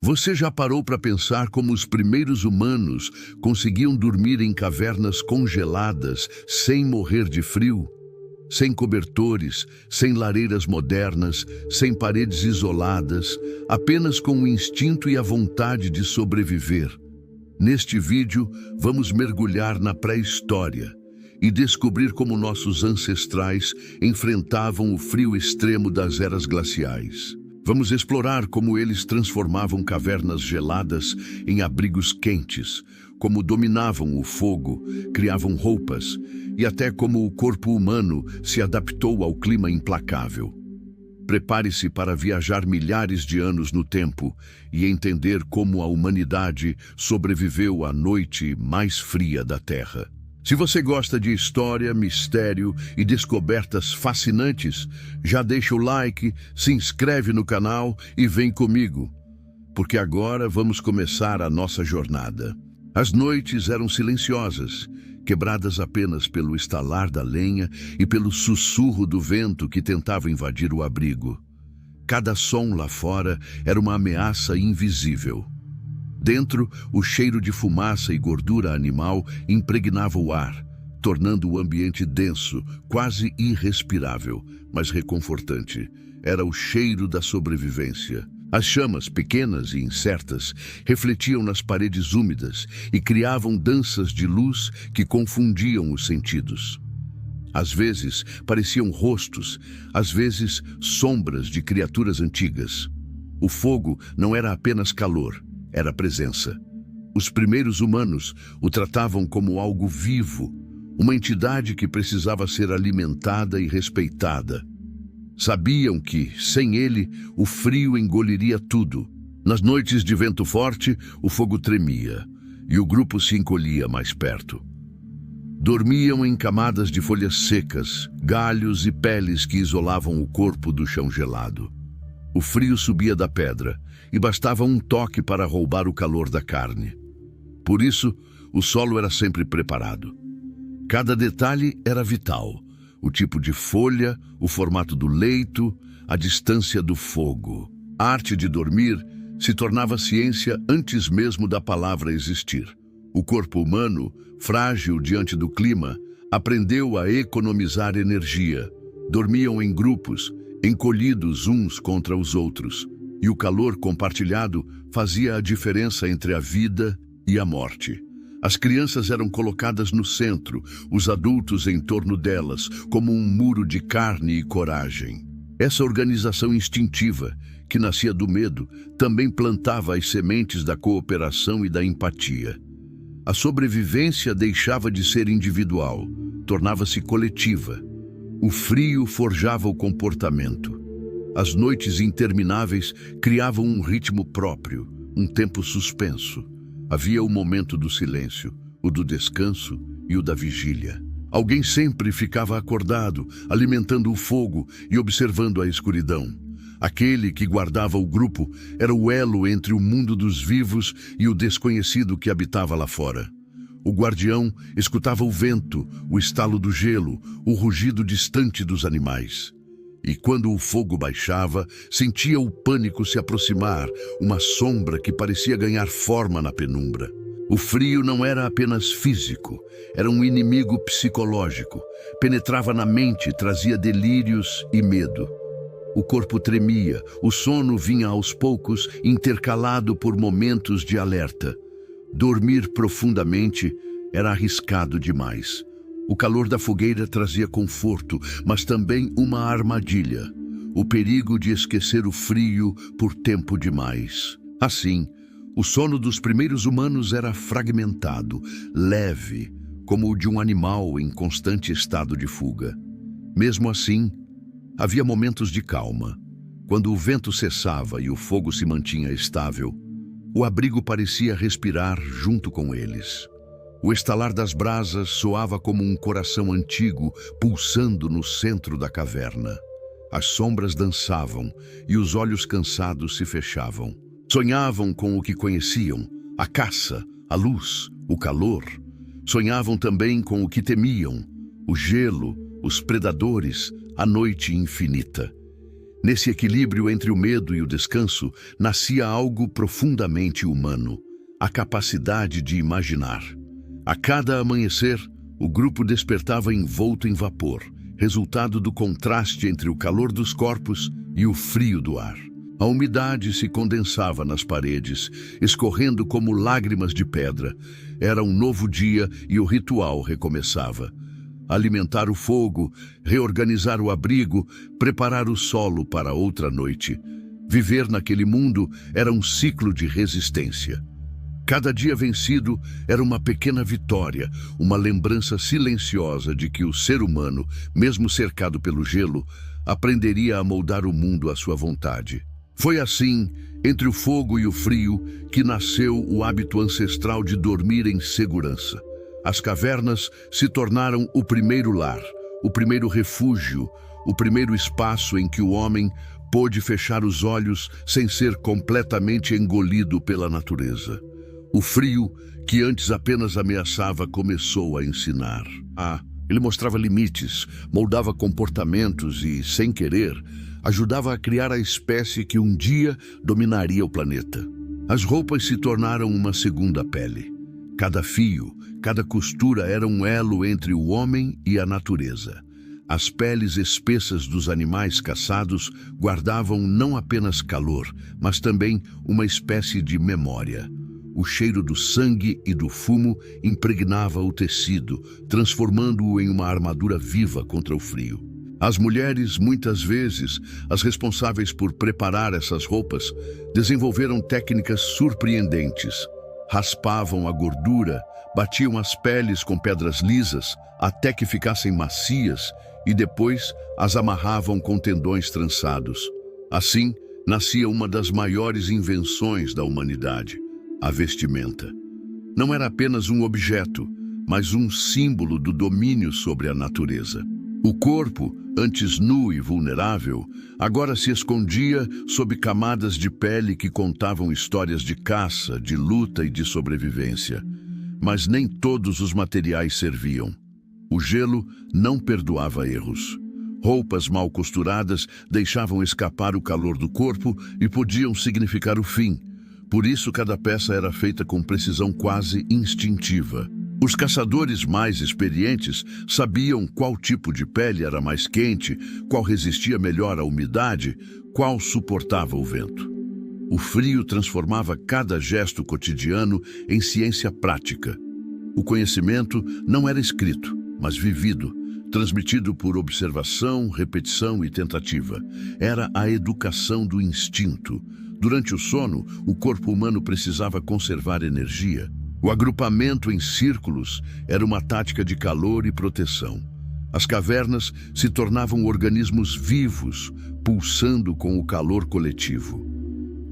Você já parou para pensar como os primeiros humanos conseguiam dormir em cavernas congeladas sem morrer de frio? Sem cobertores, sem lareiras modernas, sem paredes isoladas, apenas com o instinto e a vontade de sobreviver. Neste vídeo, vamos mergulhar na pré-história e descobrir como nossos ancestrais enfrentavam o frio extremo das eras glaciais. Vamos explorar como eles transformavam cavernas geladas em abrigos quentes, como dominavam o fogo, criavam roupas e até como o corpo humano se adaptou ao clima implacável. Prepare-se para viajar milhares de anos no tempo e entender como a humanidade sobreviveu à noite mais fria da Terra. Se você gosta de história, mistério e descobertas fascinantes, já deixa o like, se inscreve no canal e vem comigo, porque agora vamos começar a nossa jornada. As noites eram silenciosas, quebradas apenas pelo estalar da lenha e pelo sussurro do vento que tentava invadir o abrigo. Cada som lá fora era uma ameaça invisível. Dentro, o cheiro de fumaça e gordura animal impregnava o ar, tornando o ambiente denso, quase irrespirável, mas reconfortante. Era o cheiro da sobrevivência. As chamas, pequenas e incertas, refletiam nas paredes úmidas e criavam danças de luz que confundiam os sentidos. Às vezes, pareciam rostos, às vezes, sombras de criaturas antigas. O fogo não era apenas calor, era presença. Os primeiros humanos o tratavam como algo vivo, uma entidade que precisava ser alimentada e respeitada. Sabiam que, sem ele, o frio engoliria tudo. Nas noites de vento forte, o fogo tremia e o grupo se encolhia mais perto. Dormiam em camadas de folhas secas, galhos e peles que isolavam o corpo do chão gelado. O frio subia da pedra e bastava um toque para roubar o calor da carne. Por isso, o solo era sempre preparado. Cada detalhe era vital. O tipo de folha, o formato do leito, a distância do fogo. A arte de dormir se tornava ciência antes mesmo da palavra existir. O corpo humano, frágil diante do clima, aprendeu a economizar energia. Dormiam em grupos, encolhidos uns contra os outros, e o calor compartilhado fazia a diferença entre a vida e a morte. As crianças eram colocadas no centro, os adultos em torno delas, como um muro de carne e coragem. Essa organização instintiva, que nascia do medo, também plantava as sementes da cooperação e da empatia. A sobrevivência deixava de ser individual, tornava-se coletiva. O frio forjava o comportamento. As noites intermináveis criavam um ritmo próprio, um tempo suspenso. Havia o momento do silêncio, o do descanso e o da vigília. Alguém sempre ficava acordado, alimentando o fogo e observando a escuridão. Aquele que guardava o grupo era o elo entre o mundo dos vivos e o desconhecido que habitava lá fora. O guardião escutava o vento, o estalo do gelo, o rugido distante dos animais. E quando o fogo baixava, sentia o pânico se aproximar, uma sombra que parecia ganhar forma na penumbra. O frio não era apenas físico, era um inimigo psicológico. Penetrava na mente, trazia delírios e medo. O corpo tremia, o sono vinha aos poucos, intercalado por momentos de alerta. Dormir profundamente era arriscado demais. O calor da fogueira trazia conforto, mas também uma armadilha. O perigo de esquecer o frio por tempo demais. Assim, o sono dos primeiros humanos era fragmentado, leve, como o de um animal em constante estado de fuga. Mesmo assim, havia momentos de calma. Quando o vento cessava e o fogo se mantinha estável, o abrigo parecia respirar junto com eles. O estalar das brasas soava como um coração antigo pulsando no centro da caverna. As sombras dançavam e os olhos cansados se fechavam. Sonhavam com o que conheciam, a caça, a luz, o calor. Sonhavam também com o que temiam, o gelo, os predadores, a noite infinita. Nesse equilíbrio entre o medo e o descanso, nascia algo profundamente humano: a capacidade de imaginar. A cada amanhecer, o grupo despertava envolto em vapor, resultado do contraste entre o calor dos corpos e o frio do ar. A umidade se condensava nas paredes, escorrendo como lágrimas de pedra. Era um novo dia e o ritual recomeçava. Alimentar o fogo, reorganizar o abrigo, preparar o solo para outra noite. Viver naquele mundo era um ciclo de resistência. Cada dia vencido era uma pequena vitória, uma lembrança silenciosa de que o ser humano, mesmo cercado pelo gelo, aprenderia a moldar o mundo à sua vontade. Foi assim, entre o fogo e o frio, que nasceu o hábito ancestral de dormir em segurança. As cavernas se tornaram o primeiro lar, o primeiro refúgio, o primeiro espaço em que o homem pôde fechar os olhos sem ser completamente engolido pela natureza. O frio, que antes apenas ameaçava, começou a ensinar. Ele mostrava limites, moldava comportamentos e, sem querer, ajudava a criar a espécie que um dia dominaria o planeta. As roupas se tornaram uma segunda pele. Cada fio, cada costura era um elo entre o homem e a natureza. As peles espessas dos animais caçados guardavam não apenas calor, mas também uma espécie de memória. O cheiro do sangue e do fumo impregnava o tecido, transformando-o em uma armadura viva contra o frio. As mulheres, muitas vezes, as responsáveis por preparar essas roupas, desenvolveram técnicas surpreendentes. Raspavam a gordura, batiam as peles com pedras lisas até que ficassem macias e depois as amarravam com tendões trançados. Assim, nascia uma das maiores invenções da humanidade: a vestimenta. Não era apenas um objeto, mas um símbolo do domínio sobre a natureza. O corpo, antes nu e vulnerável, agora se escondia sob camadas de pele que contavam histórias de caça, de luta e de sobrevivência. Mas nem todos os materiais serviam. O gelo não perdoava erros. Roupas mal costuradas deixavam escapar o calor do corpo e podiam significar o fim. Por isso, cada peça era feita com precisão quase instintiva. Os caçadores mais experientes sabiam qual tipo de pele era mais quente, qual resistia melhor à umidade, qual suportava o vento. O frio transformava cada gesto cotidiano em ciência prática. O conhecimento não era escrito, mas vivido, transmitido por observação, repetição e tentativa. Era a educação do instinto. Durante o sono, o corpo humano precisava conservar energia. O agrupamento em círculos era uma tática de calor e proteção. As cavernas se tornavam organismos vivos, pulsando com o calor coletivo.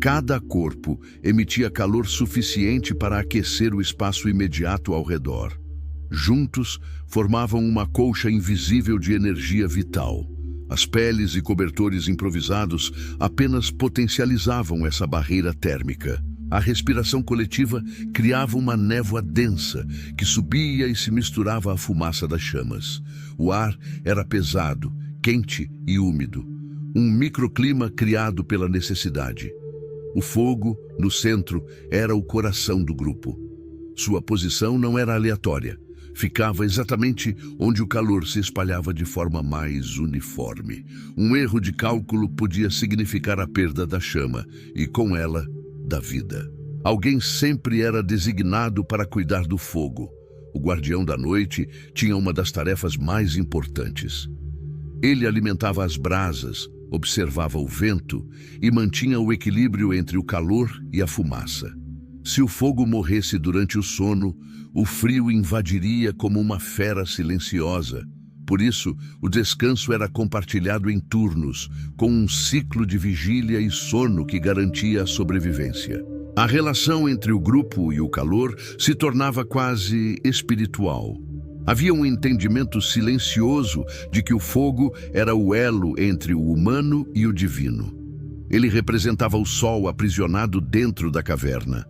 Cada corpo emitia calor suficiente para aquecer o espaço imediato ao redor. Juntos, formavam uma colcha invisível de energia vital. As peles e cobertores improvisados apenas potencializavam essa barreira térmica. A respiração coletiva criava uma névoa densa que subia e se misturava à fumaça das chamas. O ar era pesado, quente e úmido. Um microclima criado pela necessidade. O fogo, no centro, era o coração do grupo. Sua posição não era aleatória. Ficava exatamente onde o calor se espalhava de forma mais uniforme. Um erro de cálculo podia significar a perda da chama e, com ela, da vida. Alguém sempre era designado para cuidar do fogo. O guardião da noite tinha uma das tarefas mais importantes. Ele alimentava as brasas, observava o vento e mantinha o equilíbrio entre o calor e a fumaça. Se o fogo morresse durante o sono, o frio invadiria como uma fera silenciosa. Por isso, o descanso era compartilhado em turnos, com um ciclo de vigília e sono que garantia a sobrevivência. A relação entre o grupo e o calor se tornava quase espiritual. Havia um entendimento silencioso de que o fogo era o elo entre o humano e o divino. Ele representava o sol aprisionado dentro da caverna.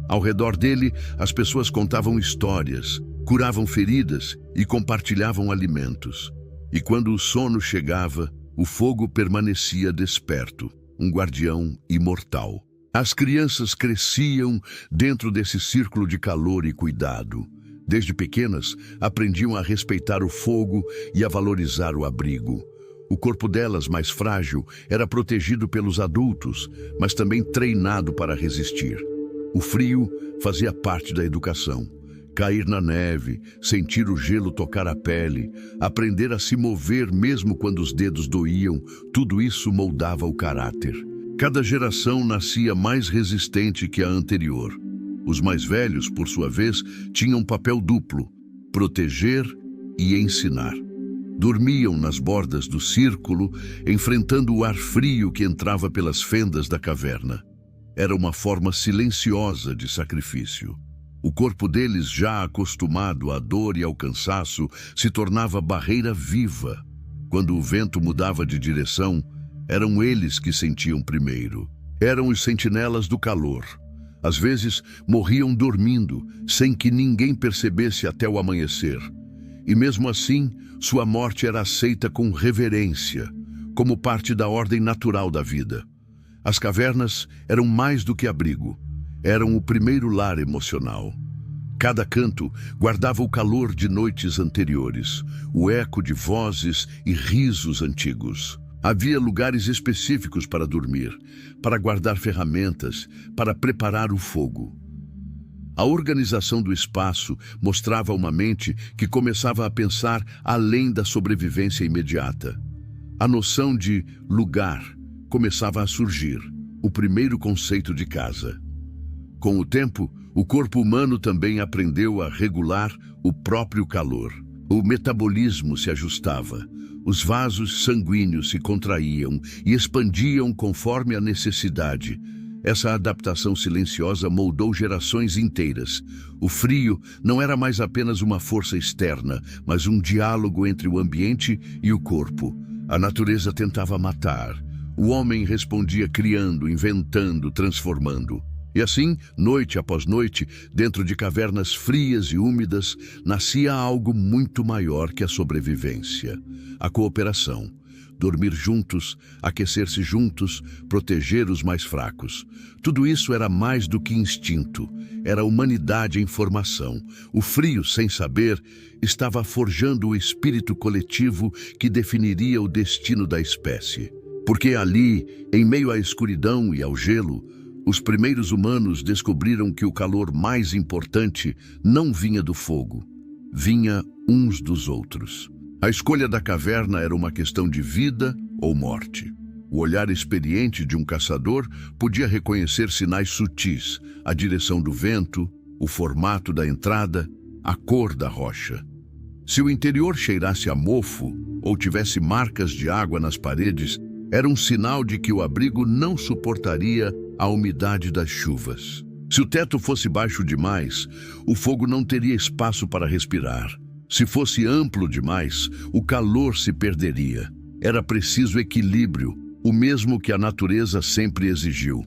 Ao redor dele, as pessoas contavam histórias, curavam feridas e compartilhavam alimentos. E quando o sono chegava, O fogo permanecia desperto, um guardião imortal. As crianças cresciam dentro desse círculo de calor e cuidado. Desde pequenas, aprendiam a respeitar o fogo e a valorizar o abrigo. O corpo delas, mais frágil, era protegido pelos adultos, mas também treinado para resistir. O frio fazia parte da educação. Cair na neve, sentir o gelo tocar a pele, aprender a se mover mesmo quando os dedos doíam, tudo isso moldava o caráter. Cada geração nascia mais resistente que a anterior. Os mais velhos, por sua vez, tinham um papel duplo: proteger e ensinar. Dormiam nas bordas do círculo, enfrentando o ar frio que entrava pelas fendas da caverna. Era uma forma silenciosa de sacrifício. O corpo deles, já acostumado à dor e ao cansaço, se tornava barreira viva. Quando o vento mudava de direção, eram eles que sentiam primeiro. Eram os sentinelas do calor. Às vezes, morriam dormindo, sem que ninguém percebesse até o amanhecer. E mesmo assim, sua morte era aceita com reverência, como parte da ordem natural da vida. As cavernas eram mais do que abrigo. Eram o primeiro lar emocional. Cada canto guardava o calor de noites anteriores, o eco de vozes e risos antigos. Havia lugares específicos para dormir, para guardar ferramentas, para preparar o fogo. A organização do espaço mostrava uma mente que começava a pensar além da sobrevivência imediata. A noção de lugar começava a surgir, o primeiro conceito de casa. Com o tempo, o corpo humano também aprendeu a regular o próprio calor. O metabolismo se ajustava. Os vasos sanguíneos se contraíam e expandiam conforme a necessidade. Essa adaptação silenciosa moldou gerações inteiras. O frio não era mais apenas uma força externa, mas um diálogo entre o ambiente e o corpo. A natureza tentava matar. O homem respondia criando, inventando, transformando. E assim, noite após noite, dentro de cavernas frias e úmidas, nascia algo muito maior que a sobrevivência: a cooperação. Dormir juntos, aquecer-se juntos, proteger os mais fracos. Tudo isso era mais do que instinto, era humanidade em formação. O frio, sem saber, estava forjando o espírito coletivo que definiria o destino da espécie. Porque ali, em meio à escuridão e ao gelo, os primeiros humanos descobriram que o calor mais importante não vinha do fogo, vinha uns dos outros. A escolha da caverna era uma questão de vida ou morte. O olhar experiente de um caçador podia reconhecer sinais sutis, a direção do vento, o formato da entrada, a cor da rocha. Se o interior cheirasse a mofo ou tivesse marcas de água nas paredes, era um sinal de que o abrigo não suportaria a umidade das chuvas. Se o teto fosse baixo demais, o fogo não teria espaço para respirar. Se fosse amplo demais, o calor se perderia. Era preciso equilíbrio, o mesmo que a natureza sempre exigiu.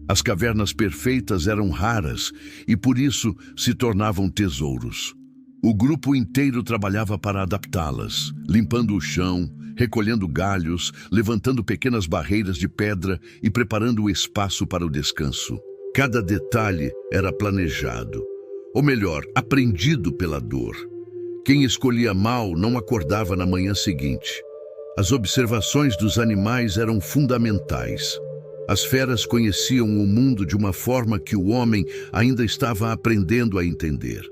As cavernas perfeitas eram raras e por isso se tornavam tesouros. O grupo inteiro trabalhava para adaptá-las, limpando o chão, recolhendo galhos, levantando pequenas barreiras de pedra e preparando o espaço para o descanso. Cada detalhe era planejado, ou melhor, aprendido pela dor. Quem escolhia mal não acordava na manhã seguinte. As observações dos animais eram fundamentais. As feras conheciam o mundo de uma forma que o homem ainda estava aprendendo a entender.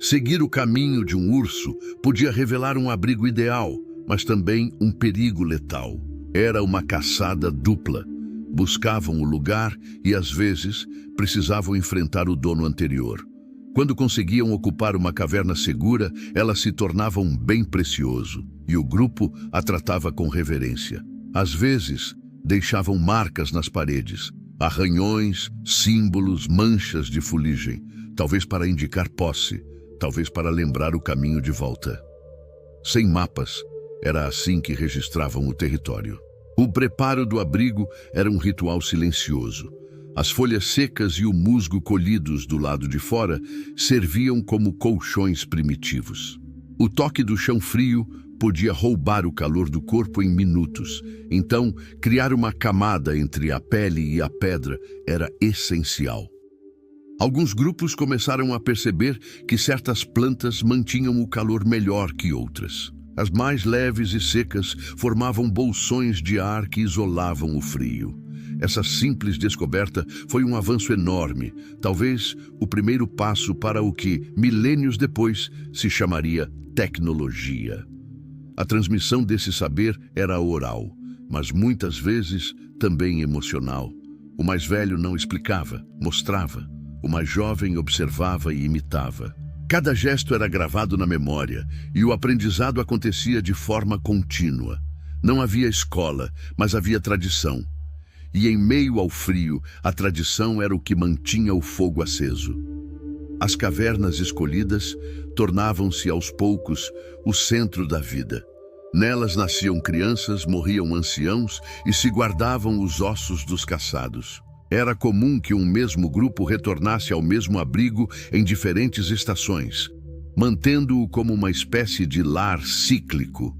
Seguir o caminho de um urso podia revelar um abrigo ideal, mas também um perigo letal. Era uma caçada dupla. Buscavam o lugar e, às vezes, precisavam enfrentar o dono anterior. Quando conseguiam ocupar uma caverna segura, ela se tornava um bem precioso, e o grupo a tratava com reverência. Às vezes, deixavam marcas nas paredes, arranhões, símbolos, manchas de fuligem, talvez para indicar posse, talvez para lembrar o caminho de volta. Sem mapas, era assim que registravam o território. O preparo do abrigo era um ritual silencioso. As folhas secas e o musgo colhidos do lado de fora serviam como colchões primitivos. O toque do chão frio podia roubar o calor do corpo em minutos. Então, criar uma camada entre a pele e a pedra era essencial. Alguns grupos começaram a perceber que certas plantas mantinham o calor melhor que outras. As mais leves e secas formavam bolsões de ar que isolavam o frio. Essa simples descoberta foi um avanço enorme, talvez o primeiro passo para o que, milênios depois, se chamaria tecnologia. A transmissão desse saber era oral, mas muitas vezes também emocional. O mais velho não explicava, mostrava. O mais jovem observava e imitava. Cada gesto era gravado na memória e o aprendizado acontecia de forma contínua. Não havia escola, mas havia tradição. E em meio ao frio, a tradição era o que mantinha o fogo aceso. As cavernas escolhidas tornavam-se aos poucos o centro da vida. Nelas nasciam crianças, morriam anciãos e se guardavam os ossos dos caçados. Era comum que um mesmo grupo retornasse ao mesmo abrigo em diferentes estações, mantendo-o como uma espécie de lar cíclico.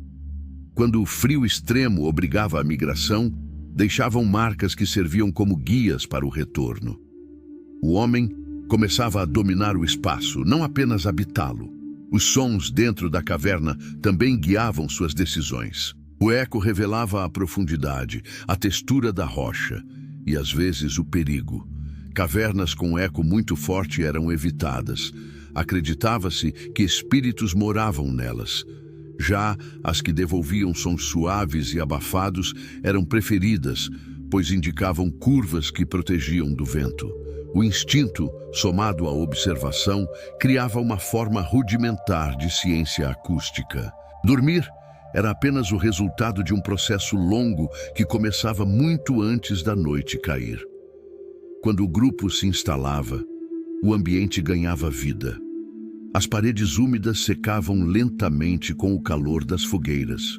Quando o frio extremo obrigava a migração, deixavam marcas que serviam como guias para o retorno. O homem começava a dominar o espaço, não apenas habitá-lo. Os sons dentro da caverna também guiavam suas decisões. O eco revelava a profundidade, a textura da rocha e, às vezes, o perigo. Cavernas com eco muito forte eram evitadas. Acreditava-se que espíritos moravam nelas. Já as que devolviam sons suaves e abafados eram preferidas, pois indicavam curvas que protegiam do vento. O instinto, somado à observação, criava uma forma rudimentar de ciência acústica. Dormir era apenas o resultado de um processo longo que começava muito antes da noite cair. Quando o grupo se instalava, o ambiente ganhava vida. As paredes úmidas secavam lentamente com o calor das fogueiras.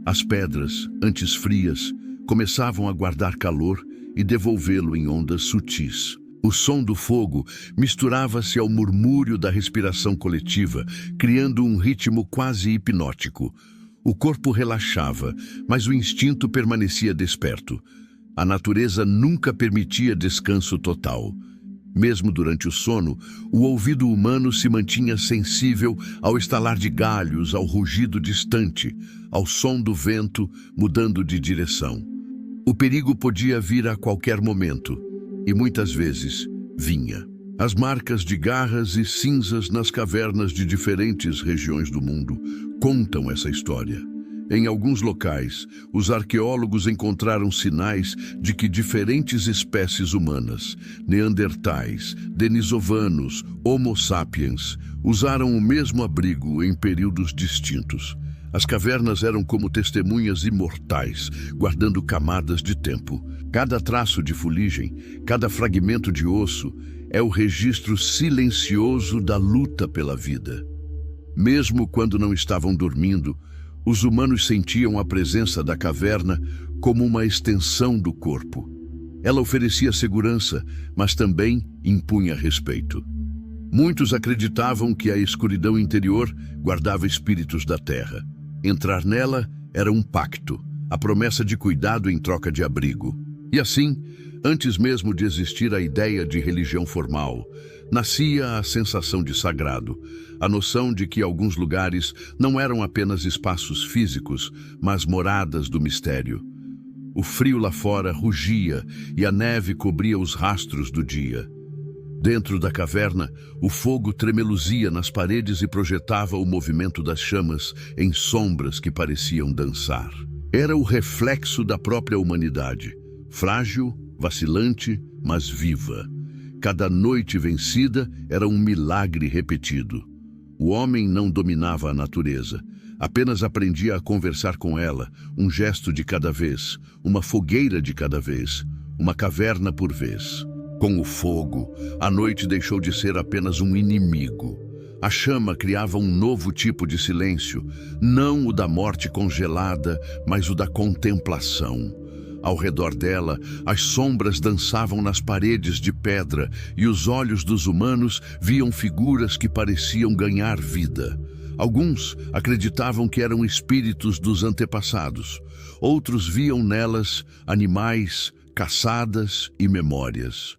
As pedras, antes frias, começavam a guardar calor e devolvê-lo em ondas sutis. O som do fogo misturava-se ao murmúrio da respiração coletiva, criando um ritmo quase hipnótico. O corpo relaxava, mas o instinto permanecia desperto. A natureza nunca permitia descanso total. Mesmo durante o sono, o ouvido humano se mantinha sensível ao estalar de galhos, ao rugido distante, ao som do vento mudando de direção. O perigo podia vir a qualquer momento, e muitas vezes vinha. As marcas de garras e cinzas nas cavernas de diferentes regiões do mundo contam essa história. Em alguns locais, os arqueólogos encontraram sinais de que diferentes espécies humanas, neandertais, denisovanos, homo sapiens, usaram o mesmo abrigo em períodos distintos. As cavernas eram como testemunhas imortais, guardando camadas de tempo. Cada traço de fuligem, cada fragmento de osso, é o registro silencioso da luta pela vida. Mesmo quando não estavam dormindo, os humanos sentiam a presença da caverna como uma extensão do corpo. Ela oferecia segurança, mas também impunha respeito. Muitos acreditavam que a escuridão interior guardava espíritos da terra. Entrar nela era um pacto, a promessa de cuidado em troca de abrigo. E assim, antes mesmo de existir a ideia de religião formal, nascia a sensação de sagrado, a noção de que alguns lugares não eram apenas espaços físicos, mas moradas do mistério. O frio lá fora rugia e a neve cobria os rastros do dia. Dentro da caverna, o fogo tremeluzia nas paredes e projetava o movimento das chamas em sombras que pareciam dançar. Era o reflexo da própria humanidade, frágil, vacilante, mas viva. Cada noite vencida era um milagre repetido. O homem não dominava a natureza, apenas aprendia a conversar com ela, um gesto de cada vez, uma fogueira de cada vez, uma caverna por vez. Com o fogo, a noite deixou de ser apenas um inimigo. A chama criava um novo tipo de silêncio, não o da morte congelada, mas o da contemplação. Ao redor dela, as sombras dançavam nas paredes de pedra e os olhos dos humanos viam figuras que pareciam ganhar vida. Alguns acreditavam que eram espíritos dos antepassados. Outros viam nelas animais, caçadas e memórias.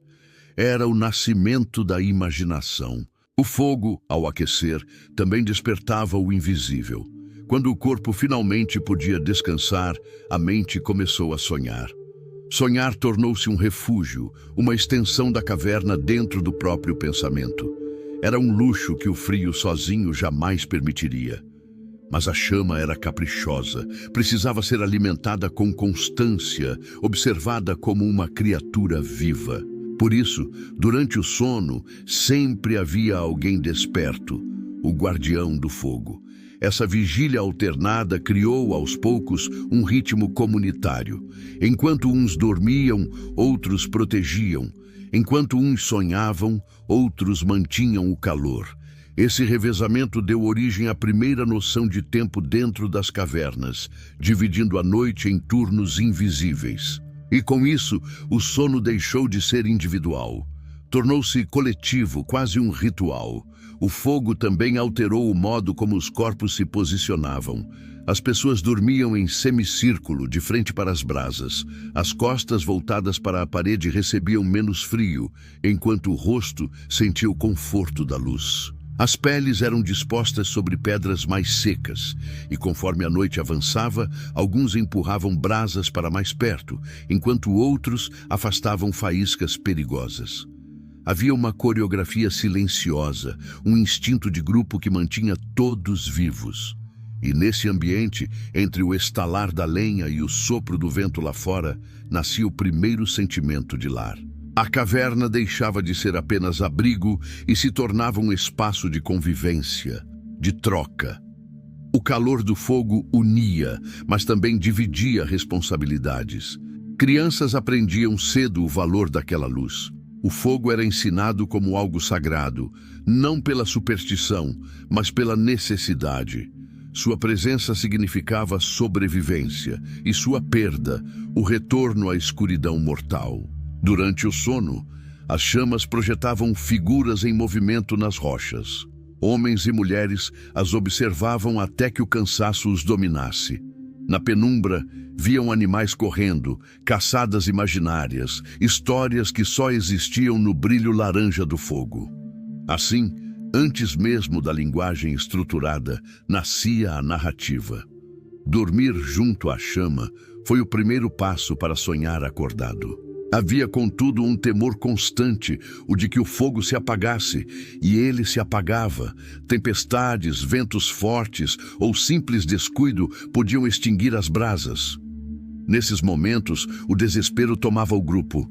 Era o nascimento da imaginação. O fogo, ao aquecer, também despertava o invisível. Quando o corpo finalmente podia descansar, a mente começou a sonhar. Sonhar tornou-se um refúgio, uma extensão da caverna dentro do próprio pensamento. Era um luxo que o frio sozinho jamais permitiria. Mas a chama era caprichosa, precisava ser alimentada com constância, observada como uma criatura viva. Por isso, durante o sono, sempre havia alguém desperto, o guardião do fogo. Essa vigília alternada criou, aos poucos, um ritmo comunitário. Enquanto uns dormiam, outros protegiam. Enquanto uns sonhavam, outros mantinham o calor. Esse revezamento deu origem à primeira noção de tempo dentro das cavernas, dividindo a noite em turnos invisíveis. E com isso, o sono deixou de ser individual. Tornou-se coletivo, quase um ritual. O fogo também alterou o modo como os corpos se posicionavam. As pessoas dormiam em semicírculo, de frente para as brasas. As costas voltadas para a parede recebiam menos frio, enquanto o rosto sentia o conforto da luz. As peles eram dispostas sobre pedras mais secas, e conforme a noite avançava, alguns empurravam brasas para mais perto, enquanto outros afastavam faíscas perigosas. Havia uma coreografia silenciosa, um instinto de grupo que mantinha todos vivos. E nesse ambiente, entre o estalar da lenha e o sopro do vento lá fora, nascia o primeiro sentimento de lar. A caverna deixava de ser apenas abrigo e se tornava um espaço de convivência, de troca. O calor do fogo unia, mas também dividia responsabilidades. Crianças aprendiam cedo o valor daquela luz. O fogo era ensinado como algo sagrado, não pela superstição, mas pela necessidade. Sua presença significava sobrevivência e sua perda, o retorno à escuridão mortal. Durante o sono, as chamas projetavam figuras em movimento nas rochas. Homens e mulheres as observavam até que o cansaço os dominasse. Na penumbra, viam animais correndo, caçadas imaginárias, histórias que só existiam no brilho laranja do fogo. Assim, antes mesmo da linguagem estruturada, nascia a narrativa. Dormir junto à chama foi o primeiro passo para sonhar acordado. Havia, contudo, um temor constante, o de que o fogo se apagasse, e ele se apagava. Tempestades, ventos fortes ou simples descuido podiam extinguir as brasas. Nesses momentos, o desespero tomava o grupo.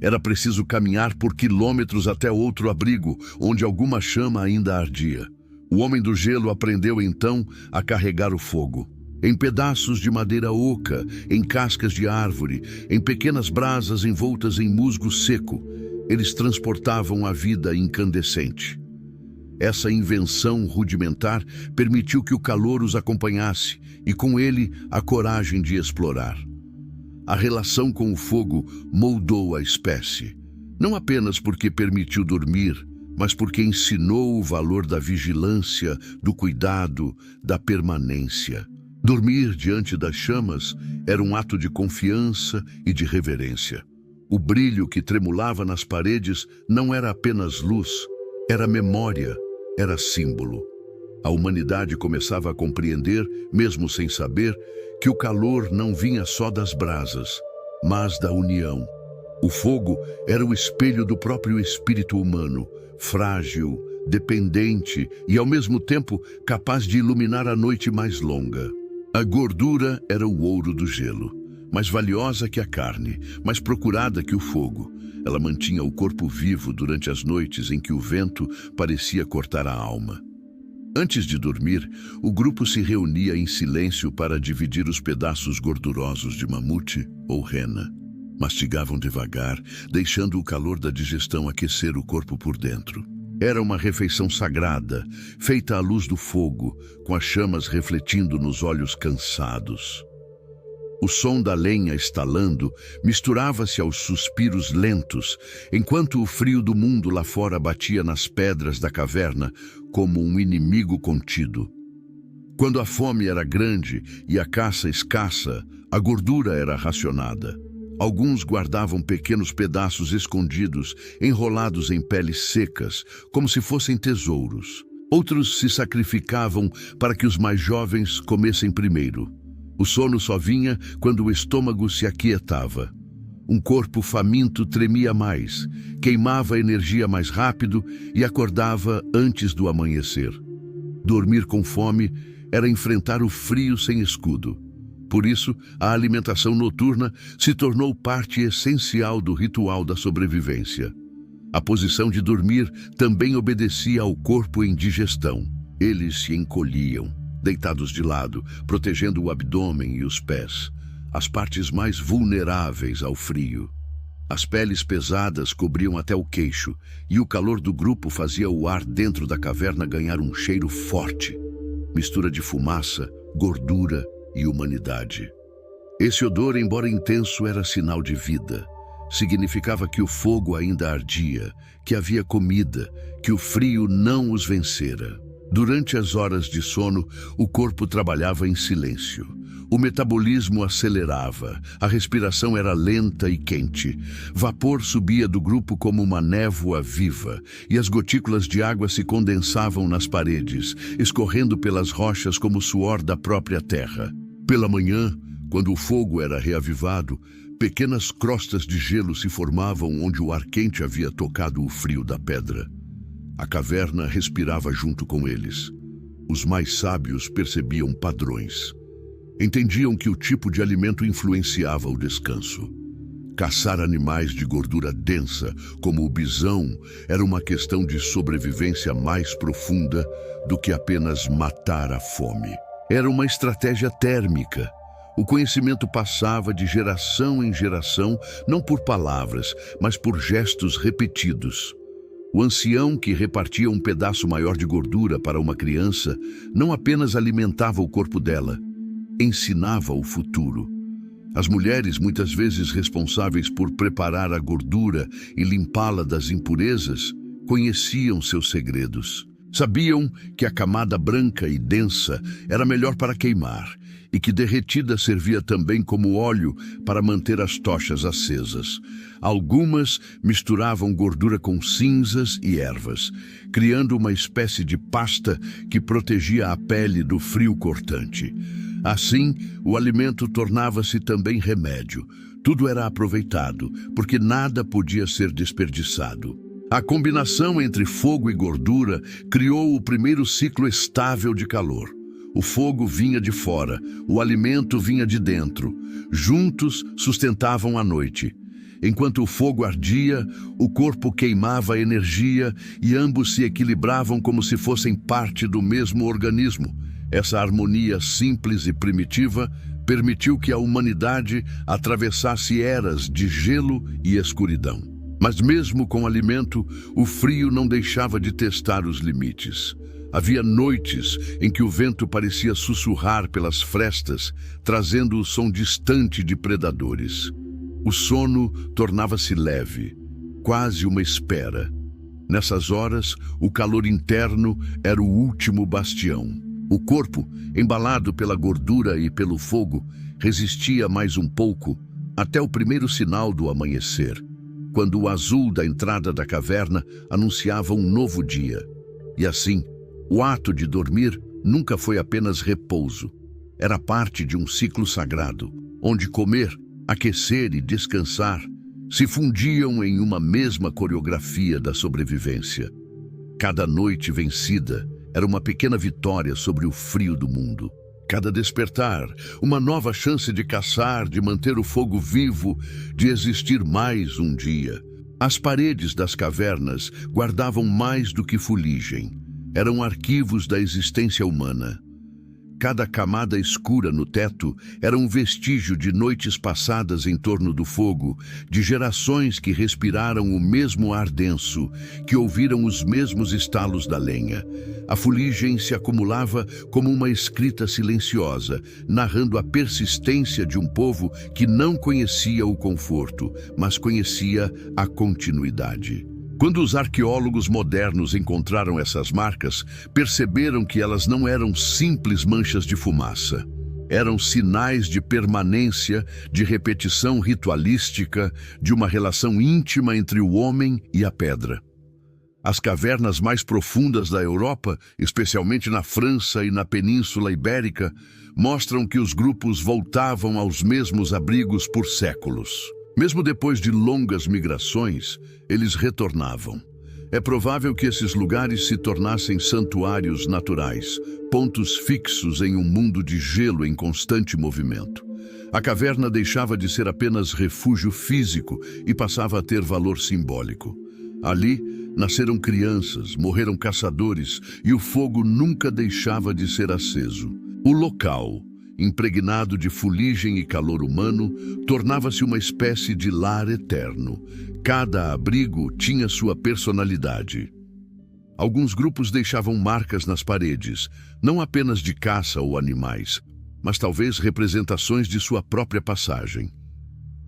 Era preciso caminhar por quilômetros até outro abrigo, onde alguma chama ainda ardia. O homem do gelo aprendeu, então, a carregar o fogo. Em pedaços de madeira oca, em cascas de árvore, em pequenas brasas envoltas em musgo seco, eles transportavam a vida incandescente. Essa invenção rudimentar permitiu que o calor os acompanhasse e, com ele, a coragem de explorar. A relação com o fogo moldou a espécie, não apenas porque permitiu dormir, mas porque ensinou o valor da vigilância, do cuidado, da permanência. Dormir diante das chamas era um ato de confiança e de reverência. O brilho que tremulava nas paredes não era apenas luz, era memória, era símbolo. A humanidade começava a compreender, mesmo sem saber, que o calor não vinha só das brasas, mas da união. O fogo era o espelho do próprio espírito humano, frágil, dependente e, ao mesmo tempo, capaz de iluminar a noite mais longa. A gordura era o ouro do gelo, mais valiosa que a carne, mais procurada que o fogo. Ela mantinha o corpo vivo durante as noites em que o vento parecia cortar a alma. Antes de dormir, o grupo se reunia em silêncio para dividir os pedaços gordurosos de mamute ou rena. Mastigavam devagar, deixando o calor da digestão aquecer o corpo por dentro. Era uma refeição sagrada, feita à luz do fogo, com as chamas refletindo nos olhos cansados. O som da lenha estalando misturava-se aos suspiros lentos, enquanto o frio do mundo lá fora batia nas pedras da caverna como um inimigo contido. Quando a fome era grande e a caça escassa, a gordura era racionada. Alguns guardavam pequenos pedaços escondidos, enrolados em peles secas, como se fossem tesouros. Outros se sacrificavam para que os mais jovens comessem primeiro. O sono só vinha quando o estômago se aquietava. Um corpo faminto tremia mais, queimava energia mais rápido e acordava antes do amanhecer. Dormir com fome era enfrentar o frio sem escudo. Por isso, a alimentação noturna se tornou parte essencial do ritual da sobrevivência. A posição de dormir também obedecia ao corpo em digestão. Eles se encolhiam, deitados de lado, protegendo o abdômen e os pés, as partes mais vulneráveis ao frio. As peles pesadas cobriam até o queixo, e o calor do grupo fazia o ar dentro da caverna ganhar um cheiro forte, mistura de fumaça, gordura e humanidade. Esse odor, embora intenso, era sinal de vida. Significava que o fogo ainda ardia, que havia comida, que o frio não os vencera. Durante as horas de sono, o corpo trabalhava em silêncio. O metabolismo acelerava, a respiração era lenta e quente. Vapor subia do grupo como uma névoa viva, e as gotículas de água se condensavam nas paredes, escorrendo pelas rochas como o suor da própria terra. Pela manhã, quando o fogo era reavivado, pequenas crostas de gelo se formavam onde o ar quente havia tocado o frio da pedra. A caverna respirava junto com eles. Os mais sábios percebiam padrões. Entendiam que o tipo de alimento influenciava o descanso. Caçar animais de gordura densa, como o bisão, era uma questão de sobrevivência mais profunda do que apenas matar a fome. Era uma estratégia térmica. O conhecimento passava de geração em geração, não por palavras, mas por gestos repetidos. O ancião que repartia um pedaço maior de gordura para uma criança não apenas alimentava o corpo dela, ensinava o futuro. As mulheres, muitas vezes responsáveis por preparar a gordura e limpá-la das impurezas, conheciam seus segredos. Sabiam que a camada branca e densa era melhor para queimar e que derretida servia também como óleo para manter as tochas acesas. Algumas misturavam gordura com cinzas e ervas, criando uma espécie de pasta que protegia a pele do frio cortante. Assim, o alimento tornava-se também remédio. Tudo era aproveitado, porque nada podia ser desperdiçado. A combinação entre fogo e gordura criou o primeiro ciclo estável de calor. O fogo vinha de fora, o alimento vinha de dentro. Juntos sustentavam a noite. Enquanto o fogo ardia, o corpo queimava energia e ambos se equilibravam como se fossem parte do mesmo organismo. Essa harmonia simples e primitiva permitiu que a humanidade atravessasse eras de gelo e escuridão. Mas mesmo com alimento, o frio não deixava de testar os limites. Havia noites em que o vento parecia sussurrar pelas frestas, trazendo o som distante de predadores. O sono tornava-se leve, quase uma espera. Nessas horas, o calor interno era o último bastião. O corpo, embalado pela gordura e pelo fogo, resistia mais um pouco, até o primeiro sinal do amanhecer, quando o azul da entrada da caverna anunciava um novo dia. E assim, o ato de dormir nunca foi apenas repouso. Era parte de um ciclo sagrado, onde comer, aquecer e descansar se fundiam em uma mesma coreografia da sobrevivência. Cada noite vencida era uma pequena vitória sobre o frio do mundo. Cada despertar, uma nova chance de caçar, de manter o fogo vivo, de existir mais um dia. As paredes das cavernas guardavam mais do que fuligem. Eram arquivos da existência humana. Cada camada escura no teto era um vestígio de noites passadas em torno do fogo, de gerações que respiraram o mesmo ar denso, que ouviram os mesmos estalos da lenha. A fuligem se acumulava como uma escrita silenciosa, narrando a persistência de um povo que não conhecia o conforto, mas conhecia a continuidade. Quando os arqueólogos modernos encontraram essas marcas, perceberam que elas não eram simples manchas de fumaça. Eram sinais de permanência, de repetição ritualística, de uma relação íntima entre o homem e a pedra. As cavernas mais profundas da Europa, especialmente na França e na Península Ibérica, mostram que os grupos voltavam aos mesmos abrigos por séculos. Mesmo depois de longas migrações, eles retornavam. É provável que esses lugares se tornassem santuários naturais, pontos fixos em um mundo de gelo em constante movimento. A caverna deixava de ser apenas refúgio físico e passava a ter valor simbólico. Ali, nasceram crianças, morreram caçadores e o fogo nunca deixava de ser aceso. O local, impregnado de fuligem e calor humano, tornava-se uma espécie de lar eterno. Cada abrigo tinha sua personalidade. Alguns grupos deixavam marcas nas paredes, não apenas de caça ou animais, mas talvez representações de sua própria passagem.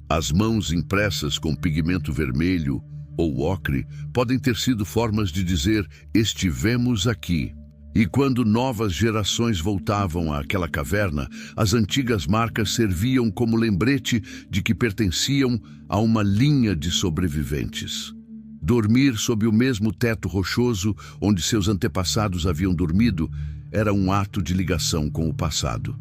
As mãos impressas com pigmento vermelho ou ocre podem ter sido formas de dizer "estivemos aqui". E quando novas gerações voltavam àquela caverna, as antigas marcas serviam como lembrete de que pertenciam a uma linha de sobreviventes. Dormir sob o mesmo teto rochoso onde seus antepassados haviam dormido era um ato de ligação com o passado.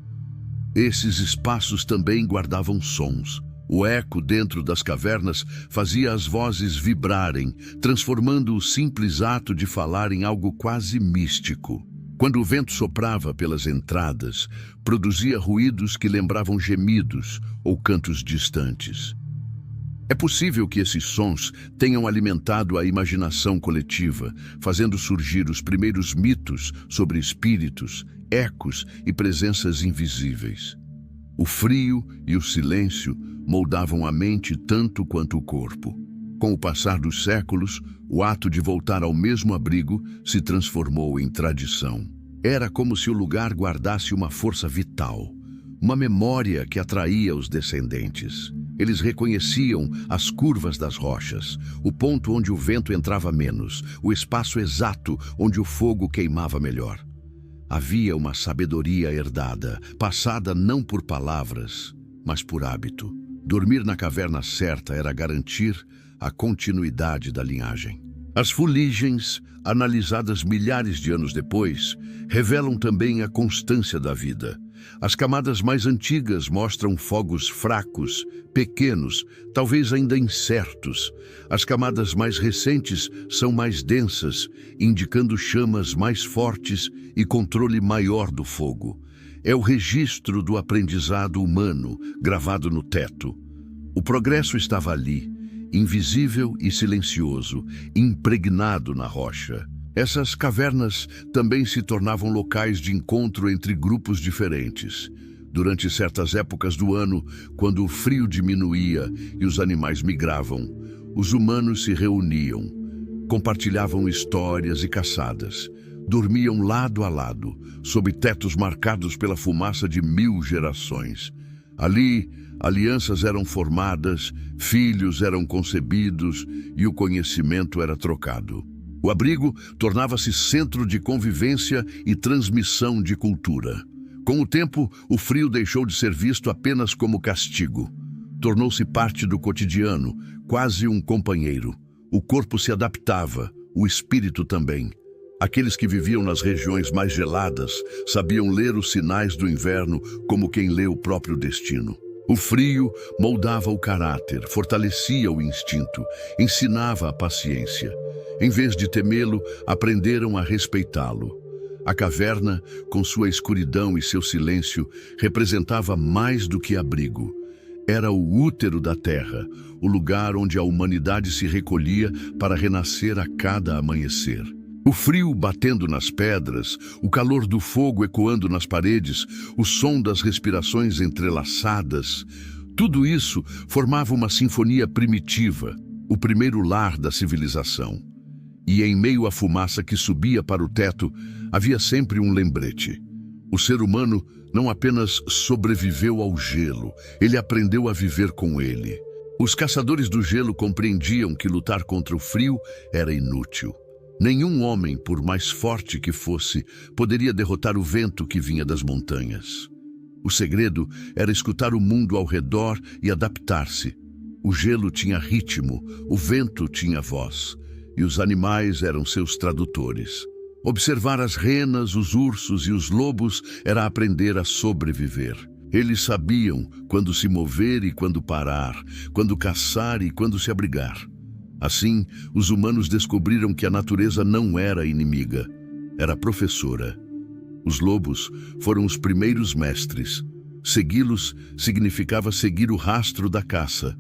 Esses espaços também guardavam sons. O eco dentro das cavernas fazia as vozes vibrarem, transformando o simples ato de falar em algo quase místico. Quando o vento soprava pelas entradas, produzia ruídos que lembravam gemidos ou cantos distantes. É possível que esses sons tenham alimentado a imaginação coletiva, fazendo surgir os primeiros mitos sobre espíritos, ecos e presenças invisíveis. O frio e o silêncio moldavam a mente tanto quanto o corpo. Com o passar dos séculos, o ato de voltar ao mesmo abrigo se transformou em tradição. Era como se o lugar guardasse uma força vital, uma memória que atraía os descendentes. Eles reconheciam as curvas das rochas, o ponto onde o vento entrava menos, o espaço exato onde o fogo queimava melhor. Havia uma sabedoria herdada, passada não por palavras, mas por hábito. Dormir na caverna certa era garantir a continuidade da linhagem. As fuligens, analisadas milhares de anos depois, revelam também a constância da vida. As camadas mais antigas mostram fogos fracos, pequenos, talvez ainda incertos. As camadas mais recentes são mais densas, indicando chamas mais fortes e controle maior do fogo. É o registro do aprendizado humano, gravado no teto. O progresso estava ali, invisível e silencioso, impregnado na rocha. Essas cavernas também se tornavam locais de encontro entre grupos diferentes. Durante certas épocas do ano, quando o frio diminuía e os animais migravam, os humanos se reuniam, compartilhavam histórias e caçadas. Dormiam lado a lado, sob tetos marcados pela fumaça de 1000 gerações. Ali, alianças eram formadas, filhos eram concebidos e o conhecimento era trocado. O abrigo tornava-se centro de convivência e transmissão de cultura. Com o tempo, o frio deixou de ser visto apenas como castigo. Tornou-se parte do cotidiano, quase um companheiro. O corpo se adaptava, o espírito também. Aqueles que viviam nas regiões mais geladas sabiam ler os sinais do inverno como quem lê o próprio destino. O frio moldava o caráter, fortalecia o instinto, ensinava a paciência. Em vez de temê-lo, aprenderam a respeitá-lo. A caverna, com sua escuridão e seu silêncio, representava mais do que abrigo. Era o útero da terra, o lugar onde a humanidade se recolhia para renascer a cada amanhecer. O frio batendo nas pedras, o calor do fogo ecoando nas paredes, o som das respirações entrelaçadas, tudo isso formava uma sinfonia primitiva, o primeiro lar da civilização. E em meio à fumaça que subia para o teto, havia sempre um lembrete. O ser humano não apenas sobreviveu ao gelo, ele aprendeu a viver com ele. Os caçadores do gelo compreendiam que lutar contra o frio era inútil. Nenhum homem, por mais forte que fosse, poderia derrotar o vento que vinha das montanhas. O segredo era escutar o mundo ao redor e adaptar-se. O gelo tinha ritmo, o vento tinha voz, e os animais eram seus tradutores. Observar as renas, os ursos e os lobos era aprender a sobreviver. Eles sabiam quando se mover e quando parar, quando caçar e quando se abrigar. Assim, os humanos descobriram que a natureza não era inimiga, era professora. Os lobos foram os primeiros mestres. Segui-los significava seguir o rastro da caça,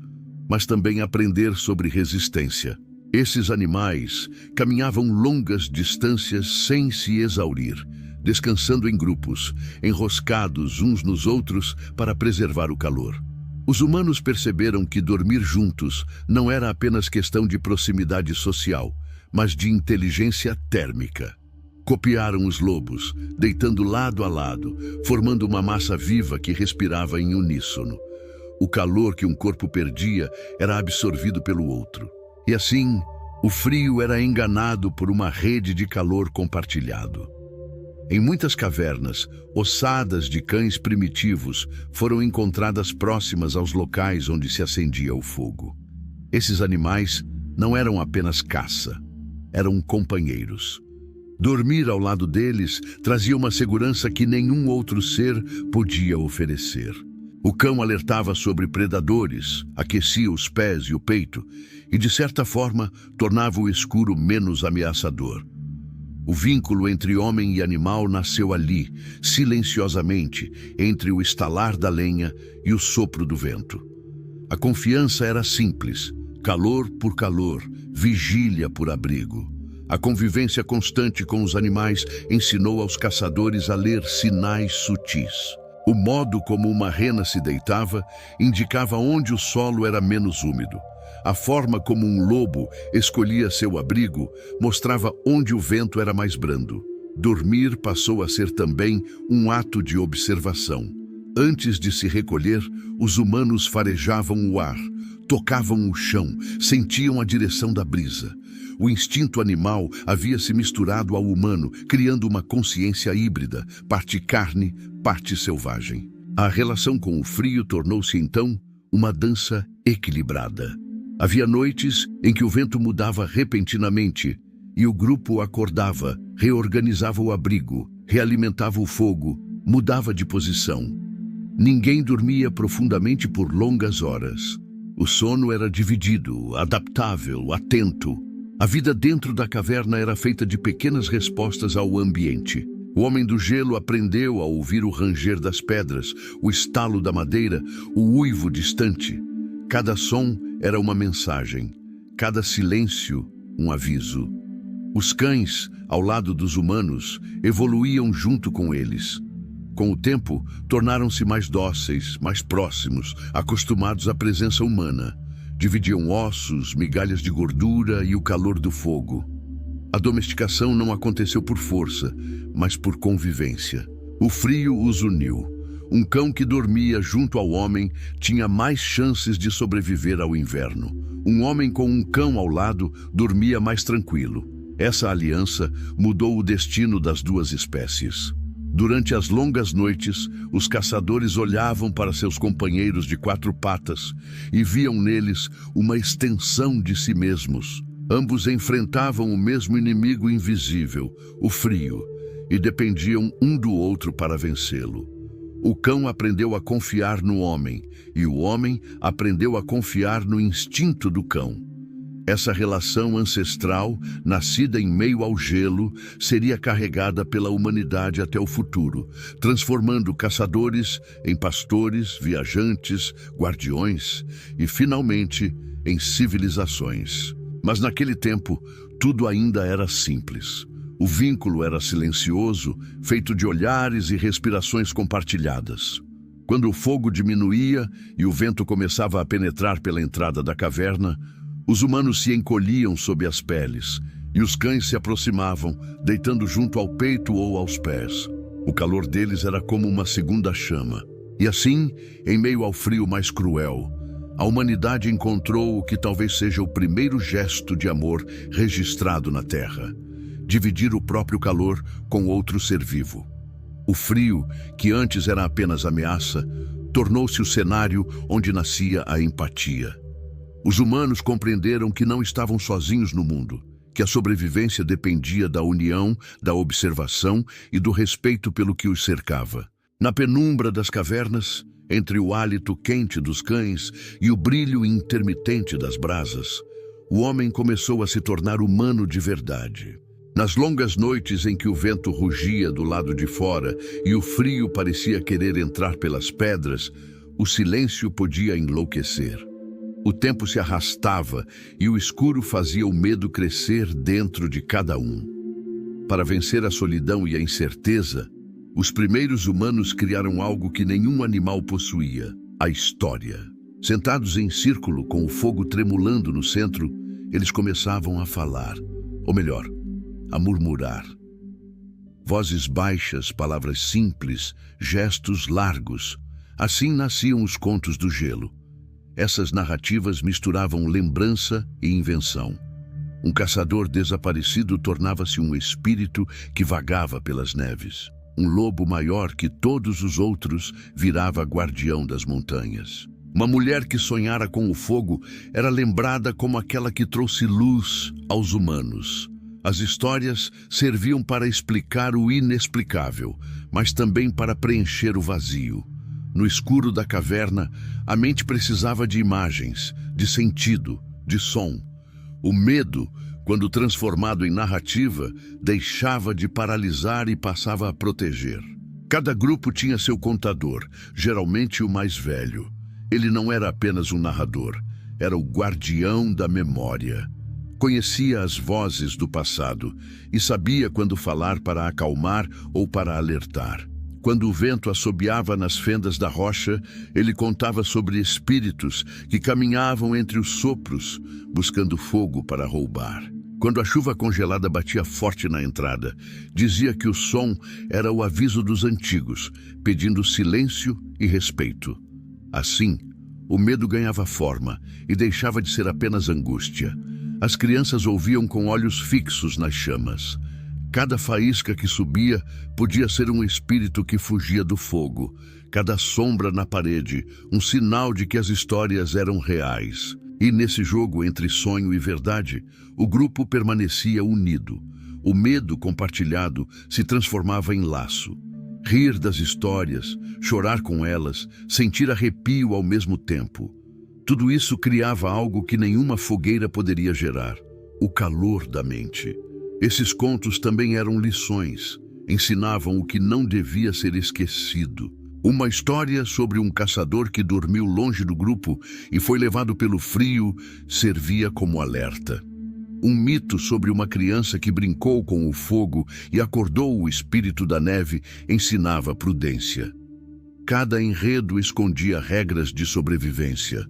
mas também aprender sobre resistência. Esses animais caminhavam longas distâncias sem se exaurir, descansando em grupos, enroscados uns nos outros para preservar o calor. Os humanos perceberam que dormir juntos não era apenas questão de proximidade social, mas de inteligência térmica. Copiaram os lobos, deitando lado a lado, formando uma massa viva que respirava em uníssono. O calor que um corpo perdia era absorvido pelo outro. E assim, o frio era enganado por uma rede de calor compartilhado. Em muitas cavernas, ossadas de cães primitivos foram encontradas próximas aos locais onde se acendia o fogo. Esses animais não eram apenas caça, eram companheiros. Dormir ao lado deles trazia uma segurança que nenhum outro ser podia oferecer. O cão alertava sobre predadores, aquecia os pés e o peito e, de certa forma, tornava o escuro menos ameaçador. O vínculo entre homem e animal nasceu ali, silenciosamente, entre o estalar da lenha e o sopro do vento. A confiança era simples, calor por calor, vigília por abrigo. A convivência constante com os animais ensinou aos caçadores a ler sinais sutis. O modo como uma rena se deitava indicava onde o solo era menos úmido. A forma como um lobo escolhia seu abrigo mostrava onde o vento era mais brando. Dormir passou a ser também um ato de observação. Antes de se recolher, os humanos farejavam o ar, tocavam o chão, sentiam a direção da brisa. O instinto animal havia se misturado ao humano, criando uma consciência híbrida, parte carne, parte selvagem. A relação com o frio tornou-se então uma dança equilibrada. Havia noites em que o vento mudava repentinamente e o grupo acordava, reorganizava o abrigo, realimentava o fogo, mudava de posição. Ninguém dormia profundamente por longas horas. O sono era dividido, adaptável, atento. A vida dentro da caverna era feita de pequenas respostas ao ambiente. O homem do gelo aprendeu a ouvir o ranger das pedras, o estalo da madeira, o uivo distante. Cada som era uma mensagem, cada silêncio um aviso. Os cães, ao lado dos humanos, evoluíam junto com eles. Com o tempo, tornaram-se mais dóceis, mais próximos, acostumados à presença humana. Dividiam ossos, migalhas de gordura e o calor do fogo. A domesticação não aconteceu por força, mas por convivência. O frio os uniu. Um cão que dormia junto ao homem tinha mais chances de sobreviver ao inverno. Um homem com um cão ao lado dormia mais tranquilo. Essa aliança mudou o destino das duas espécies. Durante as longas noites, os caçadores olhavam para seus companheiros de quatro patas e viam neles uma extensão de si mesmos. Ambos enfrentavam o mesmo inimigo invisível, o frio, e dependiam um do outro para vencê-lo. O cão aprendeu a confiar no homem, e o homem aprendeu a confiar no instinto do cão. Essa relação ancestral, nascida em meio ao gelo, seria carregada pela humanidade até o futuro, transformando caçadores em pastores, viajantes, guardiões e, finalmente, em civilizações. Mas naquele tempo, tudo ainda era simples. O vínculo era silencioso, feito de olhares e respirações compartilhadas. Quando o fogo diminuía e o vento começava a penetrar pela entrada da caverna, os humanos se encolhiam sob as peles e os cães se aproximavam, deitando junto ao peito ou aos pés. O calor deles era como uma segunda chama. E assim, em meio ao frio mais cruel, a humanidade encontrou o que talvez seja o primeiro gesto de amor registrado na Terra: dividir o próprio calor com outro ser vivo. O frio, que antes era apenas ameaça, tornou-se o cenário onde nascia a empatia. Os humanos compreenderam que não estavam sozinhos no mundo, que a sobrevivência dependia da união, da observação e do respeito pelo que os cercava. Na penumbra das cavernas, entre o hálito quente dos cães e o brilho intermitente das brasas, o homem começou a se tornar humano de verdade. Nas longas noites em que o vento rugia do lado de fora e o frio parecia querer entrar pelas pedras, o silêncio podia enlouquecer. O tempo se arrastava e o escuro fazia o medo crescer dentro de cada um. Para vencer a solidão e a incerteza, os primeiros humanos criaram algo que nenhum animal possuía: a história. Sentados em círculo, com o fogo tremulando no centro, eles começavam a falar, ou melhor, a murmurar. Vozes baixas, palavras simples, gestos largos. Assim nasciam os contos do gelo. Essas narrativas misturavam lembrança e invenção. Um caçador desaparecido tornava-se um espírito que vagava pelas neves. Um lobo maior que todos os outros virava guardião das montanhas. Uma mulher que sonhara com o fogo era lembrada como aquela que trouxe luz aos humanos. As histórias serviam para explicar o inexplicável, mas também para preencher o vazio. No escuro da caverna, a mente precisava de imagens, de sentido, de som. O medo, quando transformado em narrativa, deixava de paralisar e passava a proteger. Cada grupo tinha seu contador, geralmente o mais velho. Ele não era apenas um narrador, era o guardião da memória. Conhecia as vozes do passado e sabia quando falar para acalmar ou para alertar. Quando o vento assobiava nas fendas da rocha, ele contava sobre espíritos que caminhavam entre os sopros, buscando fogo para roubar. Quando a chuva congelada batia forte na entrada, dizia que o som era o aviso dos antigos, pedindo silêncio e respeito. Assim, o medo ganhava forma e deixava de ser apenas angústia. As crianças ouviam com olhos fixos nas chamas. Cada faísca que subia podia ser um espírito que fugia do fogo. Cada sombra na parede, um sinal de que as histórias eram reais. E nesse jogo entre sonho e verdade, o grupo permanecia unido. O medo compartilhado se transformava em laço. Rir das histórias, chorar com elas, sentir arrepio ao mesmo tempo. Tudo isso criava algo que nenhuma fogueira poderia gerar: o calor da mente. Esses contos também eram lições, ensinavam o que não devia ser esquecido. Uma história sobre um caçador que dormiu longe do grupo e foi levado pelo frio servia como alerta. Um mito sobre uma criança que brincou com o fogo e acordou o espírito da neve ensinava prudência. Cada enredo escondia regras de sobrevivência.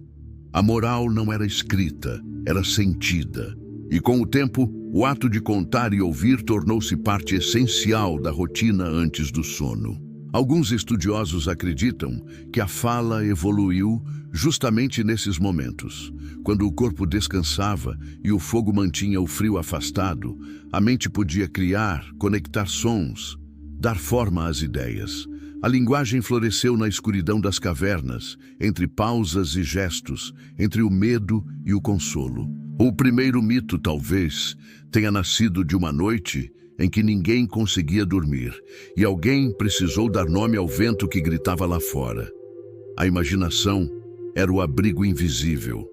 A moral não era escrita, era sentida. E com o tempo, o ato de contar e ouvir tornou-se parte essencial da rotina antes do sono. Alguns estudiosos acreditam que a fala evoluiu justamente nesses momentos. Quando o corpo descansava e o fogo mantinha o frio afastado, a mente podia criar, conectar sons, dar forma às ideias. A linguagem floresceu na escuridão das cavernas, entre pausas e gestos, entre o medo e o consolo. O primeiro mito, talvez, tenha nascido de uma noite em que ninguém conseguia dormir e alguém precisou dar nome ao vento que gritava lá fora. A imaginação era o abrigo invisível.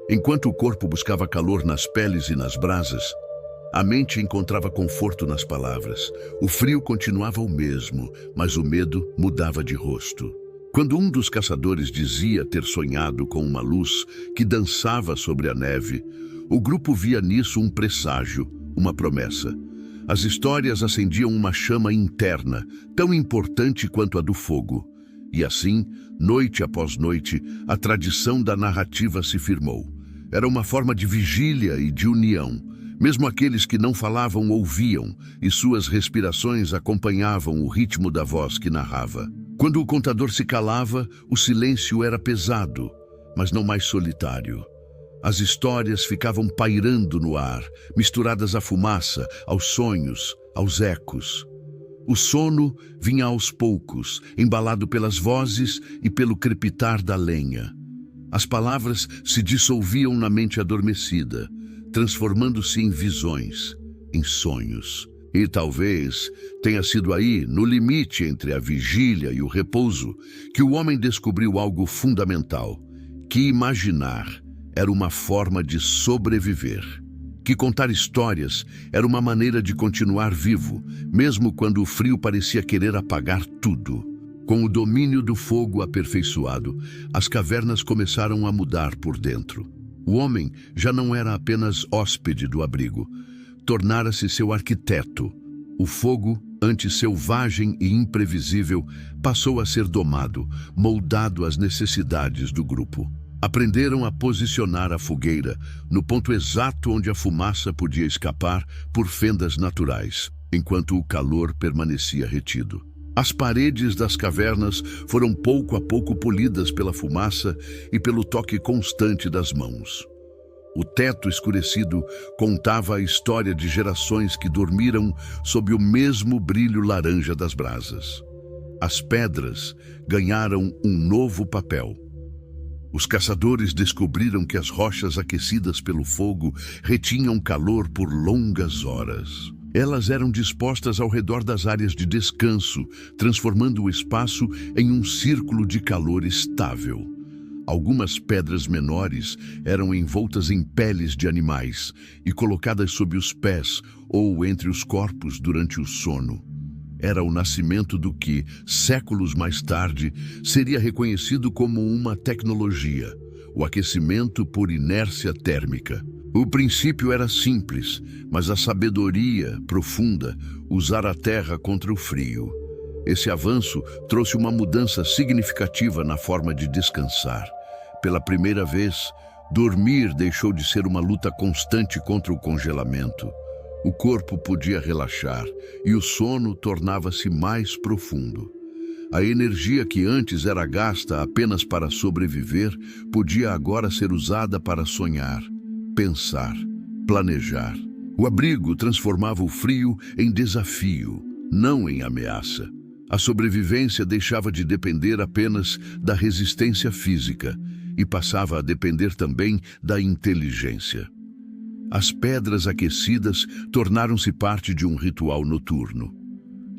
Enquanto o corpo buscava calor nas peles e nas brasas, a mente encontrava conforto nas palavras. O frio continuava o mesmo, mas o medo mudava de rosto. Quando um dos caçadores dizia ter sonhado com uma luz que dançava sobre a neve, o grupo via nisso um presságio, uma promessa. As histórias acendiam uma chama interna, tão importante quanto a do fogo. E assim, noite após noite, a tradição da narrativa se firmou. Era uma forma de vigília e de união. Mesmo aqueles que não falavam ouviam, e suas respirações acompanhavam o ritmo da voz que narrava. Quando o contador se calava, o silêncio era pesado. mas não mais solitário. As histórias ficavam pairando no ar, misturadas à fumaça, aos sonhos, aos ecos. O sono vinha aos poucos, embalado pelas vozes e pelo crepitar da lenha. As palavras se dissolviam na mente adormecida, transformando-se em visões, em sonhos. E talvez tenha sido aí, no limite entre a vigília e o repouso, que o homem descobriu algo fundamental, que imaginar era uma forma de sobreviver, que contar histórias era uma maneira de continuar vivo, mesmo quando o frio parecia querer apagar tudo. Com o domínio do fogo aperfeiçoado, as cavernas começaram a mudar por dentro. O homem já não era apenas hóspede do abrigo, tornara-se seu arquiteto. O fogo, antes selvagem e imprevisível, passou a ser domado, moldado às necessidades do grupo. Aprenderam a posicionar a fogueira no ponto exato onde a fumaça podia escapar por fendas naturais, enquanto o calor permanecia retido. As paredes das cavernas foram pouco a pouco polidas pela fumaça e pelo toque constante das mãos. O teto escurecido contava a história de gerações que dormiram sob o mesmo brilho laranja das brasas. As pedras ganharam um novo papel. Os caçadores descobriram que as rochas aquecidas pelo fogo retinham calor por longas horas. Elas eram dispostas ao redor das áreas de descanso, transformando o espaço em um círculo de calor estável. Algumas pedras menores eram envoltas em peles de animais e colocadas sob os pés ou entre os corpos durante o sono. Era o nascimento do que, séculos mais tarde, seria reconhecido como uma tecnologia, o aquecimento por inércia térmica. O princípio era simples, mas a sabedoria profunda, usar a terra contra o frio. Esse avanço trouxe uma mudança significativa na forma de descansar. Pela primeira vez, dormir deixou de ser uma luta constante contra o congelamento. O corpo podia relaxar e o sono tornava-se mais profundo. A energia que antes era gasta apenas para sobreviver podia agora ser usada para sonhar, pensar, planejar. O abrigo transformava o frio em desafio, não em ameaça. A sobrevivência deixava de depender apenas da resistência física e passava a depender também da inteligência. As pedras aquecidas tornaram-se parte de um ritual noturno.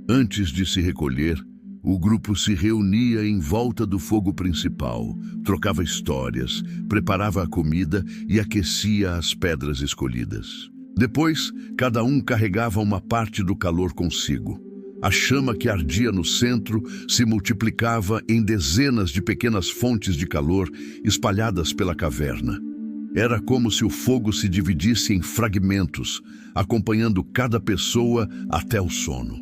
Antes de se recolher, o grupo se reunia em volta do fogo principal, trocava histórias, preparava a comida e aquecia as pedras escolhidas. Depois, cada um carregava uma parte do calor consigo. A chama que ardia no centro se multiplicava em dezenas de pequenas fontes de calor espalhadas pela caverna. Era como se o fogo se dividisse em fragmentos, acompanhando cada pessoa até o sono.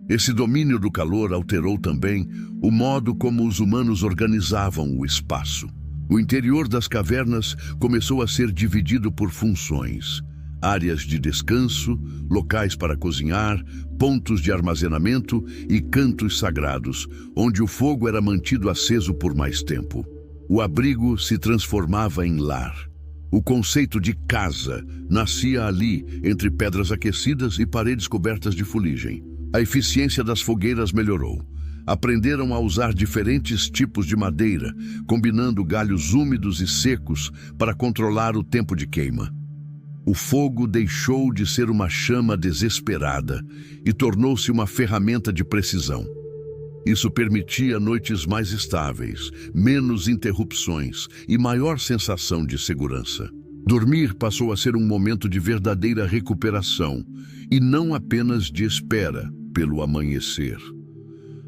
Esse domínio do calor alterou também o modo como os humanos organizavam o espaço. O interior das cavernas começou a ser dividido por funções: áreas de descanso, locais para cozinhar, pontos de armazenamento e cantos sagrados, onde o fogo era mantido aceso por mais tempo. O abrigo se transformava em lar. O conceito de casa nascia ali, entre pedras aquecidas e paredes cobertas de fuligem. A eficiência das fogueiras melhorou. Aprenderam a usar diferentes tipos de madeira, combinando galhos úmidos e secos para controlar o tempo de queima. O fogo deixou de ser uma chama desesperada e tornou-se uma ferramenta de precisão. Isso permitia noites mais estáveis, menos interrupções e maior sensação de segurança. Dormir passou a ser um momento de verdadeira recuperação e não apenas de espera pelo amanhecer.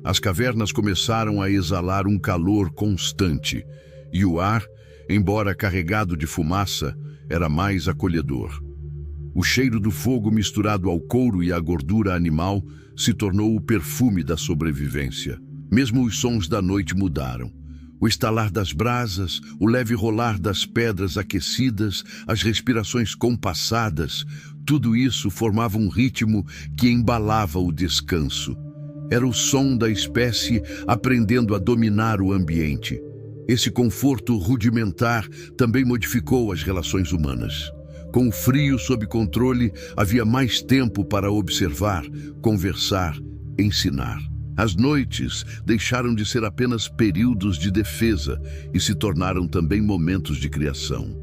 As cavernas começaram a exalar um calor constante e o ar, embora carregado de fumaça, era mais acolhedor. O cheiro do fogo misturado ao couro e à gordura animal se tornou o perfume da sobrevivência. Mesmo os sons da noite mudaram. O estalar das brasas, o leve rolar das pedras aquecidas, as respirações compassadas, tudo isso formava um ritmo que embalava o descanso. Era o som da espécie aprendendo a dominar o ambiente. Esse conforto rudimentar também modificou as relações humanas. Com o frio sob controle, havia mais tempo para observar, conversar, ensinar. As noites deixaram de ser apenas períodos de defesa e se tornaram também momentos de criação.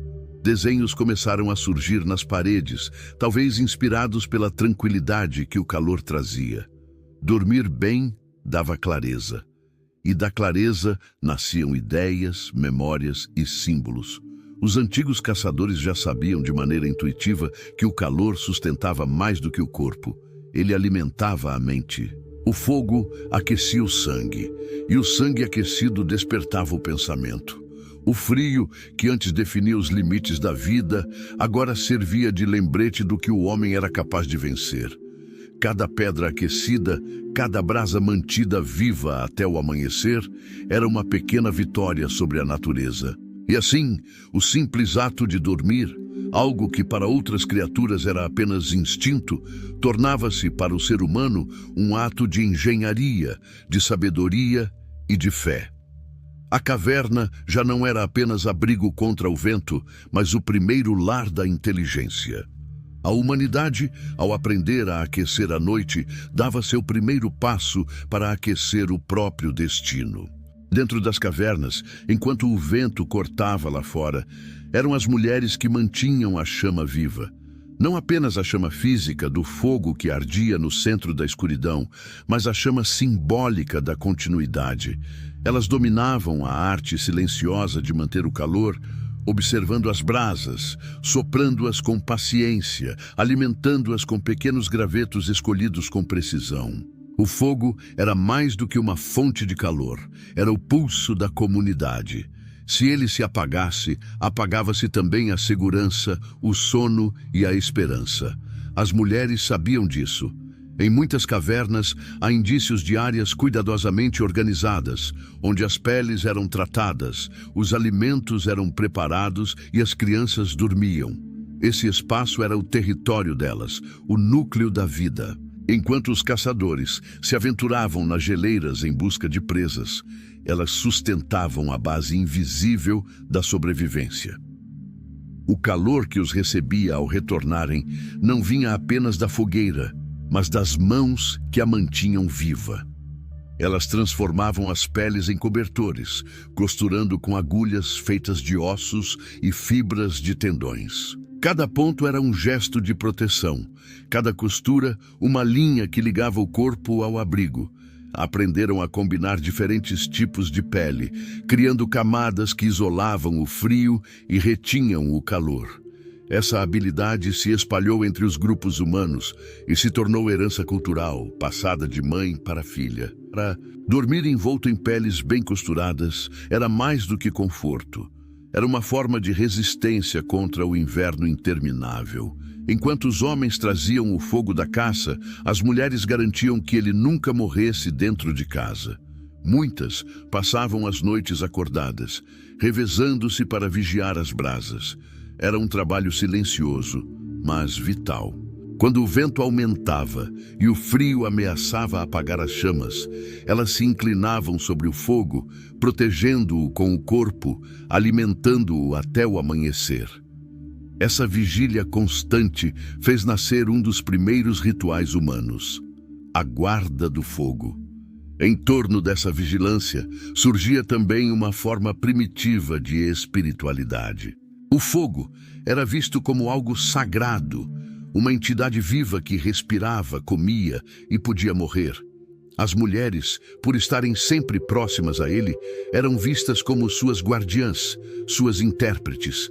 Desenhos começaram a surgir nas paredes, talvez inspirados pela tranquilidade que o calor trazia. Dormir bem dava clareza, e da clareza nasciam ideias, memórias e símbolos. Os antigos caçadores já sabiam de maneira intuitiva que o calor sustentava mais do que o corpo. Ele alimentava a mente. O fogo aquecia o sangue, e o sangue aquecido despertava o pensamento. O frio, que antes definia os limites da vida, agora servia de lembrete do que o homem era capaz de vencer. Cada pedra aquecida, cada brasa mantida viva até o amanhecer, era uma pequena vitória sobre a natureza. E assim, o simples ato de dormir, algo que para outras criaturas era apenas instinto, tornava-se para o ser humano um ato de engenharia, de sabedoria e de fé. A caverna já não era apenas abrigo contra o vento, mas o primeiro lar da inteligência. A humanidade, ao aprender a aquecer a noite, dava seu primeiro passo para aquecer o próprio destino. Dentro das cavernas, enquanto o vento cortava lá fora, eram as mulheres que mantinham a chama viva. Não apenas a chama física do fogo que ardia no centro da escuridão, mas a chama simbólica da continuidade. Elas dominavam a arte silenciosa de manter o calor, observando as brasas, soprando-as com paciência, alimentando-as com pequenos gravetos escolhidos com precisão. O fogo era mais do que uma fonte de calor, era o pulso da comunidade. Se ele se apagasse, apagava-se também a segurança, o sono e a esperança. As mulheres sabiam disso. Em muitas cavernas, há indícios de áreas cuidadosamente organizadas, onde as peles eram tratadas, os alimentos eram preparados e as crianças dormiam. Esse espaço era o território delas, o núcleo da vida. Enquanto os caçadores se aventuravam nas geleiras em busca de presas, elas sustentavam a base invisível da sobrevivência. O calor que os recebia ao retornarem não vinha apenas da fogueira, mas das mãos que a mantinham viva. Elas transformavam as peles em cobertores, costurando com agulhas feitas de ossos e fibras de tendões. Cada ponto era um gesto de proteção, cada costura uma linha que ligava o corpo ao abrigo. Aprenderam a combinar diferentes tipos de pele, criando camadas que isolavam o frio e retinham o calor. Essa habilidade se espalhou entre os grupos humanos e se tornou herança cultural, passada de mãe para filha. Dormir envolto em peles bem costuradas era mais do que conforto. Era uma forma de resistência contra o inverno interminável. Enquanto os homens traziam o fogo da caça, as mulheres garantiam que ele nunca morresse dentro de casa. Muitas passavam as noites acordadas, revezando-se para vigiar as brasas. Era um trabalho silencioso, mas vital. Quando o vento aumentava e o frio ameaçava apagar as chamas, elas se inclinavam sobre o fogo, protegendo-o com o corpo, alimentando-o até o amanhecer. Essa vigília constante fez nascer um dos primeiros rituais humanos, a guarda do fogo. Em torno dessa vigilância, surgia também uma forma primitiva de espiritualidade. O fogo era visto como algo sagrado, uma entidade viva que respirava, comia e podia morrer. As mulheres, por estarem sempre próximas a ele, eram vistas como suas guardiãs, suas intérpretes.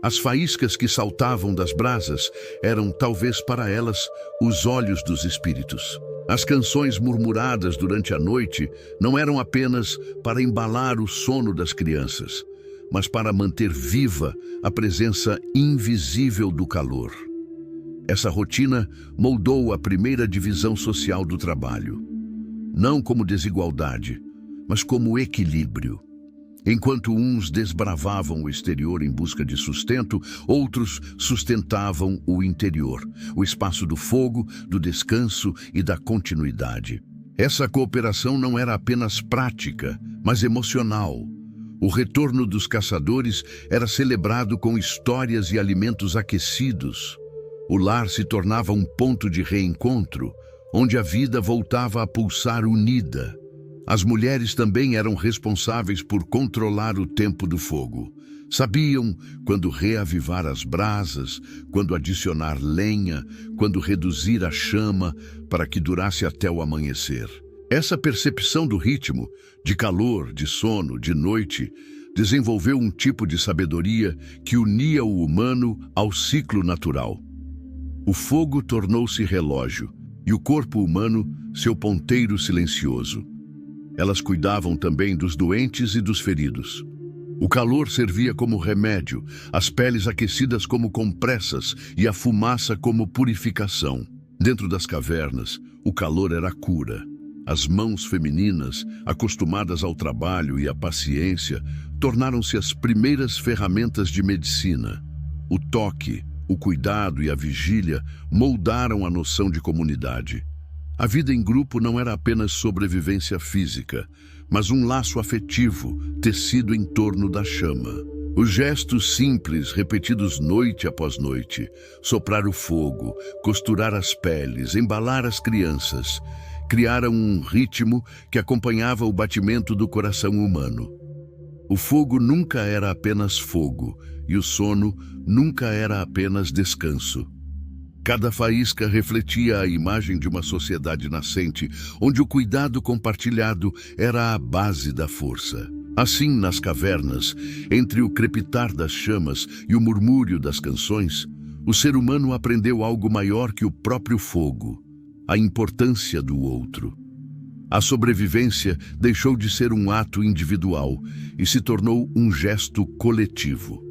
As faíscas que saltavam das brasas eram, talvez para elas, os olhos dos espíritos. As canções murmuradas durante a noite não eram apenas para embalar o sono das crianças, mas para manter viva a presença invisível do calor. Essa rotina moldou a primeira divisão social do trabalho, não como desigualdade, mas como equilíbrio. Enquanto uns desbravavam o exterior em busca de sustento, outros sustentavam o interior, o espaço do fogo, do descanso e da continuidade. Essa cooperação não era apenas prática, mas emocional. O retorno dos caçadores era celebrado com histórias e alimentos aquecidos. O lar se tornava um ponto de reencontro, onde a vida voltava a pulsar unida. As mulheres também eram responsáveis por controlar o tempo do fogo. Sabiam quando reavivar as brasas, quando adicionar lenha, quando reduzir a chama para que durasse até o amanhecer. Essa percepção do ritmo, de calor, de sono, de noite, desenvolveu um tipo de sabedoria que unia o humano ao ciclo natural. O fogo tornou-se relógio e o corpo humano seu ponteiro silencioso. Elas cuidavam também dos doentes e dos feridos. O calor servia como remédio, as peles aquecidas como compressas e a fumaça como purificação. Dentro das cavernas, o calor era a cura. As mãos femininas, acostumadas ao trabalho e à paciência, tornaram-se as primeiras ferramentas de medicina. O toque, o cuidado e a vigília moldaram a noção de comunidade. A vida em grupo não era apenas sobrevivência física, mas um laço afetivo tecido em torno da chama. Os gestos simples, repetidos noite após noite, soprar o fogo, costurar as peles, embalar as crianças, criaram um ritmo que acompanhava o batimento do coração humano. O fogo nunca era apenas fogo, e o sono nunca era apenas descanso. Cada faísca refletia a imagem de uma sociedade nascente, onde o cuidado compartilhado era a base da força. Assim, nas cavernas, entre o crepitar das chamas e o murmúrio das canções, o ser humano aprendeu algo maior que o próprio fogo: a importância do outro. A sobrevivência deixou de ser um ato individual e se tornou um gesto coletivo.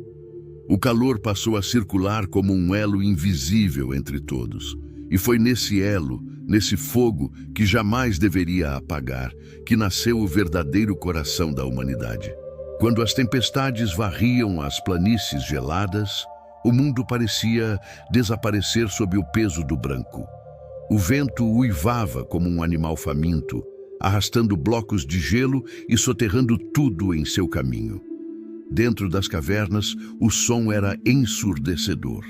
O calor passou a circular como um elo invisível entre todos. E foi nesse elo, nesse fogo que jamais deveria apagar, que nasceu o verdadeiro coração da humanidade. Quando as tempestades varriam as planícies geladas, o mundo parecia desaparecer sob o peso do branco. O vento uivava como um animal faminto, arrastando blocos de gelo e soterrando tudo em seu caminho. Dentro das cavernas, o som era ensurdecedor.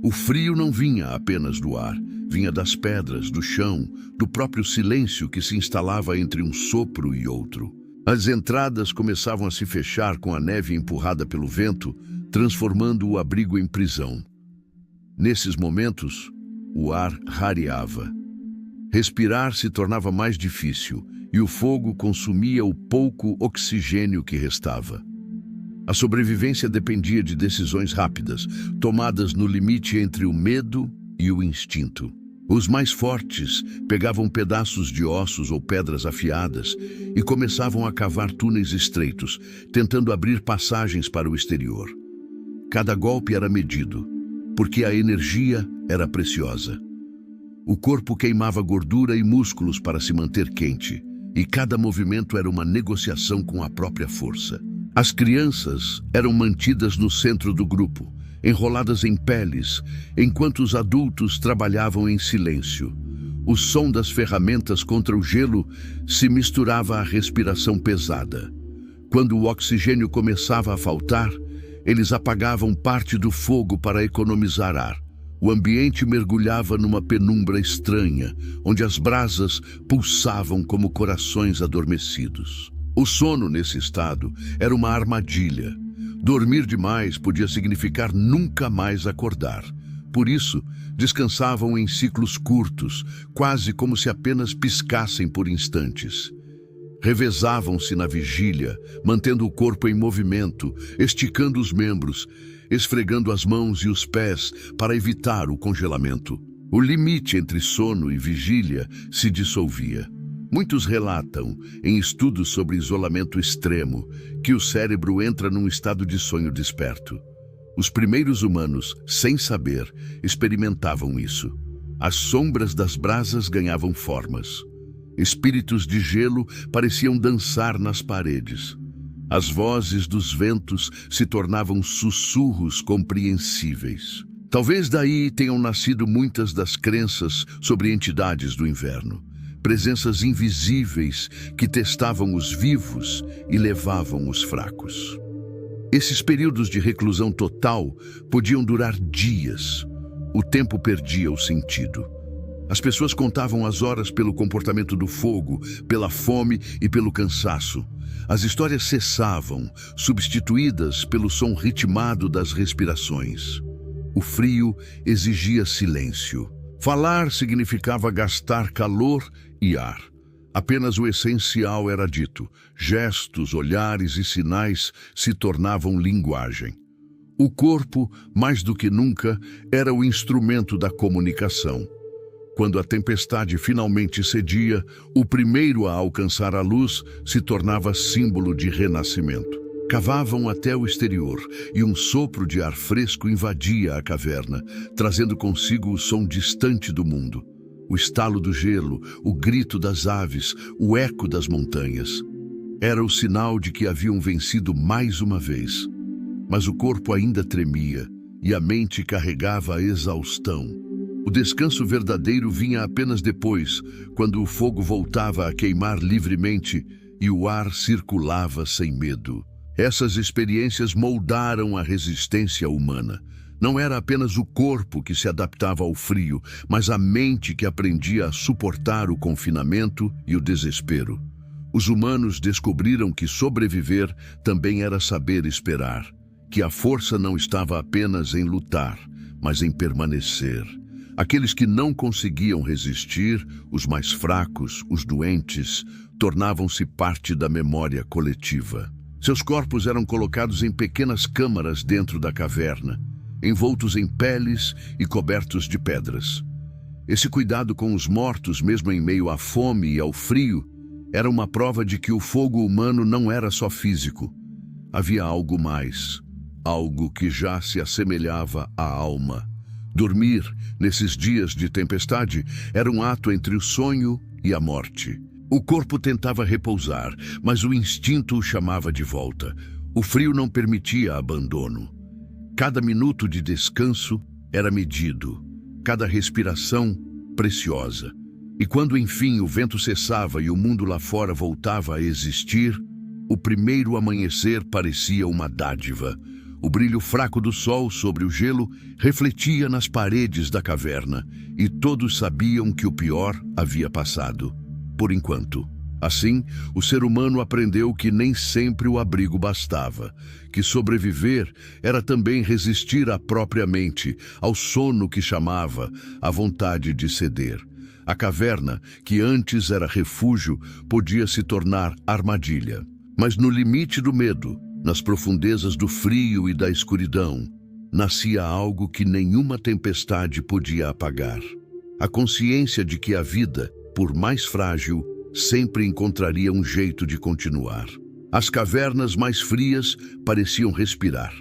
O frio não vinha apenas do ar, vinha das pedras, do chão, do próprio silêncio que se instalava entre um sopro e outro. As entradas começavam a se fechar com a neve empurrada pelo vento, transformando o abrigo em prisão. Nesses momentos, o ar rareava. Respirar se tornava mais difícil e o fogo consumia o pouco oxigênio que restava. A sobrevivência dependia de decisões rápidas, tomadas no limite entre o medo e o instinto. Os mais fortes pegavam pedaços de ossos ou pedras afiadas e começavam a cavar túneis estreitos, tentando abrir passagens para o exterior. Cada golpe era medido, porque a energia era preciosa. O corpo queimava gordura e músculos para se manter quente, e cada movimento era uma negociação com a própria força. As crianças eram mantidas no centro do grupo, enroladas em peles, enquanto os adultos trabalhavam em silêncio. O som das ferramentas contra o gelo se misturava à respiração pesada. Quando o oxigênio começava a faltar, eles apagavam parte do fogo para economizar ar. O ambiente mergulhava numa penumbra estranha, onde as brasas pulsavam como corações adormecidos. O sono nesse estado era uma armadilha. Dormir demais podia significar nunca mais acordar. Por isso, descansavam em ciclos curtos, quase como se apenas piscassem por instantes. Revezavam-se na vigília, mantendo o corpo em movimento, esticando os membros, esfregando as mãos e os pés para evitar o congelamento. O limite entre sono e vigília se dissolvia. Muitos relatam, em estudos sobre isolamento extremo, que o cérebro entra num estado de sonho desperto. Os primeiros humanos, sem saber, experimentavam isso. As sombras das brasas ganhavam formas. Espíritos de gelo pareciam dançar nas paredes. As vozes dos ventos se tornavam sussurros compreensíveis. Talvez daí tenham nascido muitas das crenças sobre entidades do inverno. presenças invisíveis que testavam os vivos e levavam os fracos. Esses períodos de reclusão total podiam durar dias. O tempo perdia o sentido. As pessoas contavam as horas pelo comportamento do fogo, pela fome e pelo cansaço. As histórias cessavam, substituídas pelo som ritmado das respirações. O frio exigia silêncio. Falar significava gastar calor e ar. Apenas o essencial era dito. Gestos, olhares e sinais se tornavam linguagem. O corpo, mais do que nunca, era o instrumento da comunicação. Quando a tempestade finalmente cedia, o primeiro a alcançar a luz se tornava símbolo de renascimento. Cavavam até o exterior e um sopro de ar fresco invadia a caverna, trazendo consigo o som distante do mundo. O estalo do gelo, o grito das aves, o eco das montanhas. Era o sinal de que haviam vencido mais uma vez. Mas o corpo ainda tremia e a mente carregava a exaustão. O descanso verdadeiro vinha apenas depois, quando o fogo voltava a queimar livremente e o ar circulava sem medo. Essas experiências moldaram a resistência humana. Não era apenas o corpo que se adaptava ao frio, mas a mente que aprendia a suportar o confinamento e o desespero. Os humanos descobriram que sobreviver também era saber esperar, que a força não estava apenas em lutar, mas em permanecer. Aqueles que não conseguiam resistir, os mais fracos, os doentes, tornavam-se parte da memória coletiva. Seus corpos eram colocados em pequenas câmaras dentro da caverna, envoltos em peles e cobertos de pedras. Esse cuidado com os mortos, mesmo em meio à fome e ao frio, era uma prova de que o fogo humano não era só físico. Havia algo mais, algo que já se assemelhava à alma. Dormir, nesses dias de tempestade, era um ato entre o sonho e a morte. O corpo tentava repousar, mas o instinto o chamava de volta. O frio não permitia abandono. Cada minuto de descanso era medido, cada respiração preciosa. E quando enfim o vento cessava e o mundo lá fora voltava a existir, o primeiro amanhecer parecia uma dádiva. O brilho fraco do sol sobre o gelo refletia nas paredes da caverna, e todos sabiam que o pior havia passado, por enquanto. Assim, o ser humano aprendeu que nem sempre o abrigo bastava, que sobreviver era também resistir à própria mente, ao sono que chamava, à vontade de ceder. A caverna, que antes era refúgio, podia se tornar armadilha. Mas no limite do medo, nas profundezas do frio e da escuridão, nascia algo que nenhuma tempestade podia apagar. A consciência de que a vida, por mais frágil, sempre encontraria um jeito de continuar. As cavernas mais frias pareciam respirar.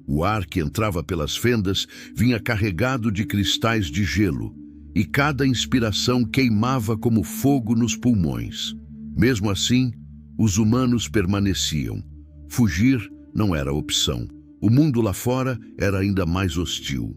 O ar que entrava pelas fendas vinha carregado de cristais de gelo, e cada inspiração queimava como fogo nos pulmões. Mesmo assim, os humanos permaneciam. Fugir não era opção. O mundo lá fora era ainda mais hostil.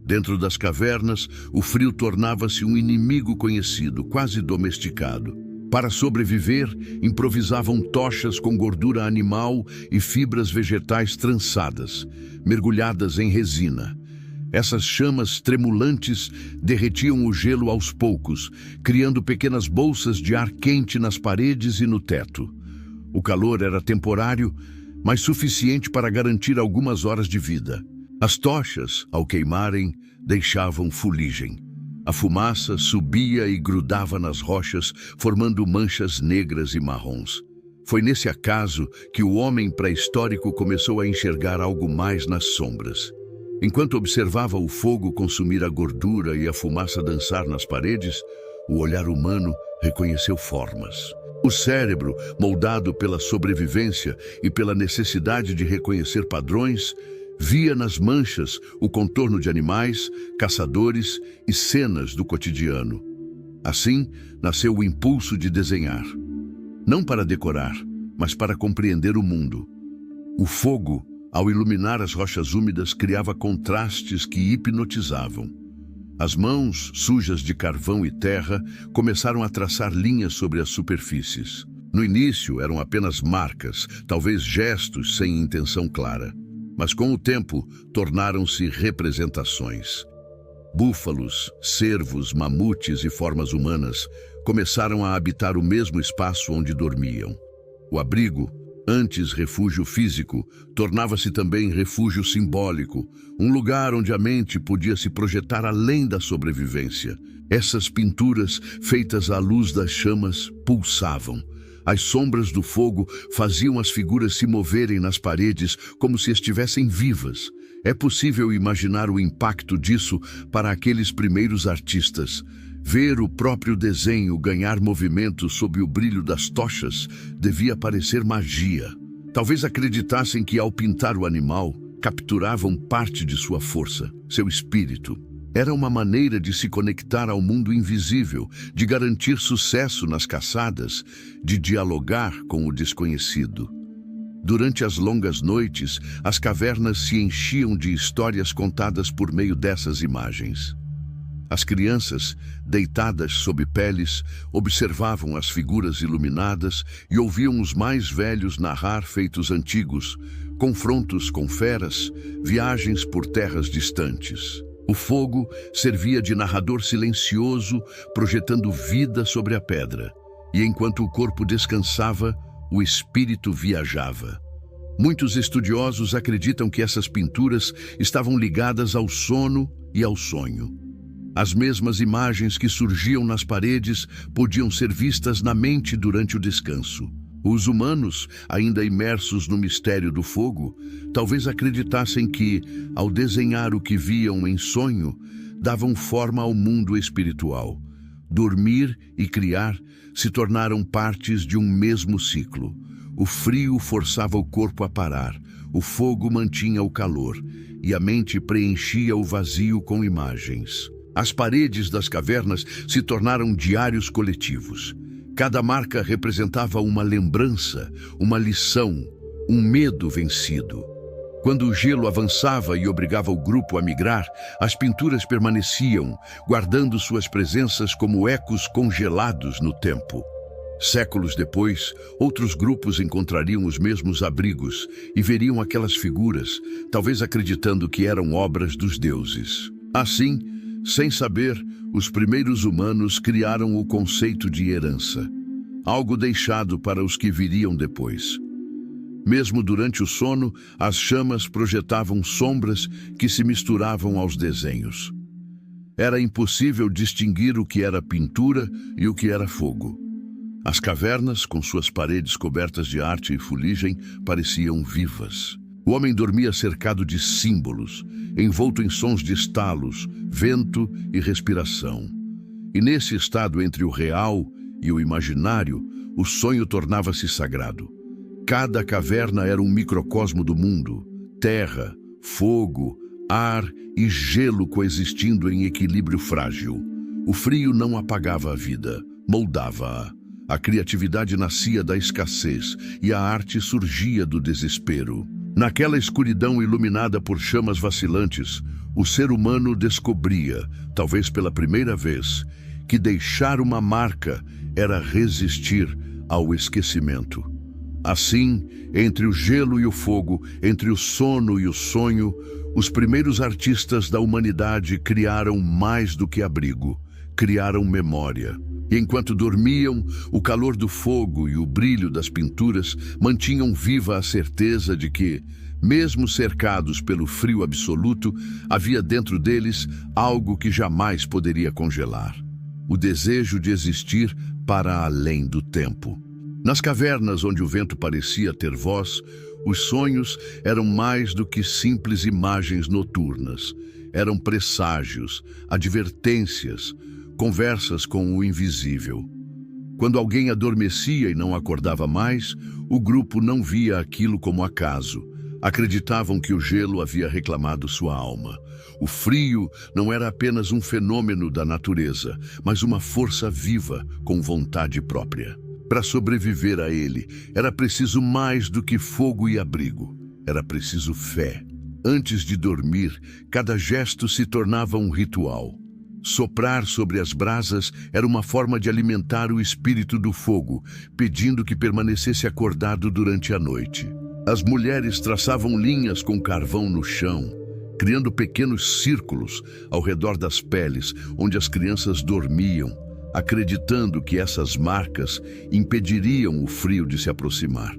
Dentro das cavernas, o frio tornava-se um inimigo conhecido, quase domesticado. Para sobreviver, improvisavam tochas com gordura animal e fibras vegetais trançadas, mergulhadas em resina. Essas chamas tremulantes derretiam o gelo aos poucos, criando pequenas bolsas de ar quente nas paredes e no teto. O calor era temporário, mas suficiente para garantir algumas horas de vida. As tochas, ao queimarem, deixavam fuligem. A fumaça subia e grudava nas rochas, formando manchas negras e marrons. Foi nesse acaso que o homem pré-histórico começou a enxergar algo mais nas sombras. Enquanto observava o fogo consumir a gordura e a fumaça dançar nas paredes, o olhar humano reconheceu formas. O cérebro, moldado pela sobrevivência e pela necessidade de reconhecer padrões, via nas manchas o contorno de animais, caçadores e cenas do cotidiano. Assim, nasceu o impulso de desenhar. Não para decorar, mas para compreender o mundo. O fogo, ao iluminar as rochas úmidas, criava contrastes que hipnotizavam. As mãos, sujas de carvão e terra, começaram a traçar linhas sobre as superfícies. No início eram apenas marcas, talvez gestos sem intenção clara. Mas com o tempo, tornaram-se representações. Búfalos, cervos, mamutes e formas humanas começaram a habitar o mesmo espaço onde dormiam. O abrigo, antes refúgio físico, tornava-se também refúgio simbólico, um lugar onde a mente podia se projetar além da sobrevivência. Essas pinturas, feitas à luz das chamas, pulsavam. As sombras do fogo faziam as figuras se moverem nas paredes como se estivessem vivas. É possível imaginar o impacto disso para aqueles primeiros artistas. Ver o próprio desenho ganhar movimento sob o brilho das tochas devia parecer magia. Talvez acreditassem que, ao pintar o animal, capturavam parte de sua força, seu espírito. Era uma maneira de se conectar ao mundo invisível, de garantir sucesso nas caçadas, de dialogar com o desconhecido. Durante as longas noites, as cavernas se enchiam de histórias contadas por meio dessas imagens. As crianças, deitadas sob peles, observavam as figuras iluminadas e ouviam os mais velhos narrar feitos antigos, confrontos com feras, viagens por terras distantes. O fogo servia de narrador silencioso, projetando vida sobre a pedra. E enquanto o corpo descansava, o espírito viajava. Muitos estudiosos acreditam que essas pinturas estavam ligadas ao sono e ao sonho. As mesmas imagens que surgiam nas paredes podiam ser vistas na mente durante o descanso. Os humanos, ainda imersos no mistério do fogo, talvez acreditassem que, ao desenhar o que viam em sonho, davam forma ao mundo espiritual. Dormir e criar se tornaram partes de um mesmo ciclo. O frio forçava o corpo a parar, o fogo mantinha o calor, e a mente preenchia o vazio com imagens. As paredes das cavernas se tornaram diários coletivos. Cada marca representava uma lembrança, uma lição, um medo vencido. Quando o gelo avançava e obrigava o grupo a migrar, as pinturas permaneciam, guardando suas presenças como ecos congelados no tempo. Séculos depois, outros grupos encontrariam os mesmos abrigos e veriam aquelas figuras, talvez acreditando que eram obras dos deuses. Assim, sem saber, os primeiros humanos criaram o conceito de herança, algo deixado para os que viriam depois. Mesmo durante o sono, as chamas projetavam sombras que se misturavam aos desenhos. Era impossível distinguir o que era pintura e o que era fogo. As cavernas, com suas paredes cobertas de arte e fuligem, pareciam vivas. O homem dormia cercado de símbolos, envolto em sons de estalos, vento e respiração. E nesse estado entre o real e o imaginário, o sonho tornava-se sagrado. Cada caverna era um microcosmo do mundo, terra, fogo, ar e gelo coexistindo em equilíbrio frágil. O frio não apagava a vida, moldava-a. A criatividade nascia da escassez e a arte surgia do desespero. Naquela escuridão iluminada por chamas vacilantes, o ser humano descobria, talvez pela primeira vez, que deixar uma marca era resistir ao esquecimento. Assim, entre o gelo e o fogo, entre o sono e o sonho, os primeiros artistas da humanidade criaram mais do que abrigo, criaram memória. E enquanto dormiam, o calor do fogo e o brilho das pinturas mantinham viva a certeza de que, mesmo cercados pelo frio absoluto, havia dentro deles algo que jamais poderia congelar: o desejo de existir para além do tempo. Nas cavernas onde o vento parecia ter voz, os sonhos eram mais do que simples imagens noturnas. Eram presságios, advertências, conversas com o invisível. Quando alguém adormecia e não acordava mais, o grupo não via aquilo como acaso. Acreditavam que o gelo havia reclamado sua alma. O frio não era apenas um fenômeno da natureza, mas uma força viva com vontade própria. Para sobreviver a ele, era preciso mais do que fogo e abrigo. Era preciso fé. Antes de dormir, cada gesto se tornava um ritual. Soprar sobre as brasas era uma forma de alimentar o espírito do fogo, pedindo que permanecesse acordado durante a noite. As mulheres traçavam linhas com carvão no chão, criando pequenos círculos ao redor das peles, onde as crianças dormiam, acreditando que essas marcas impediriam o frio de se aproximar.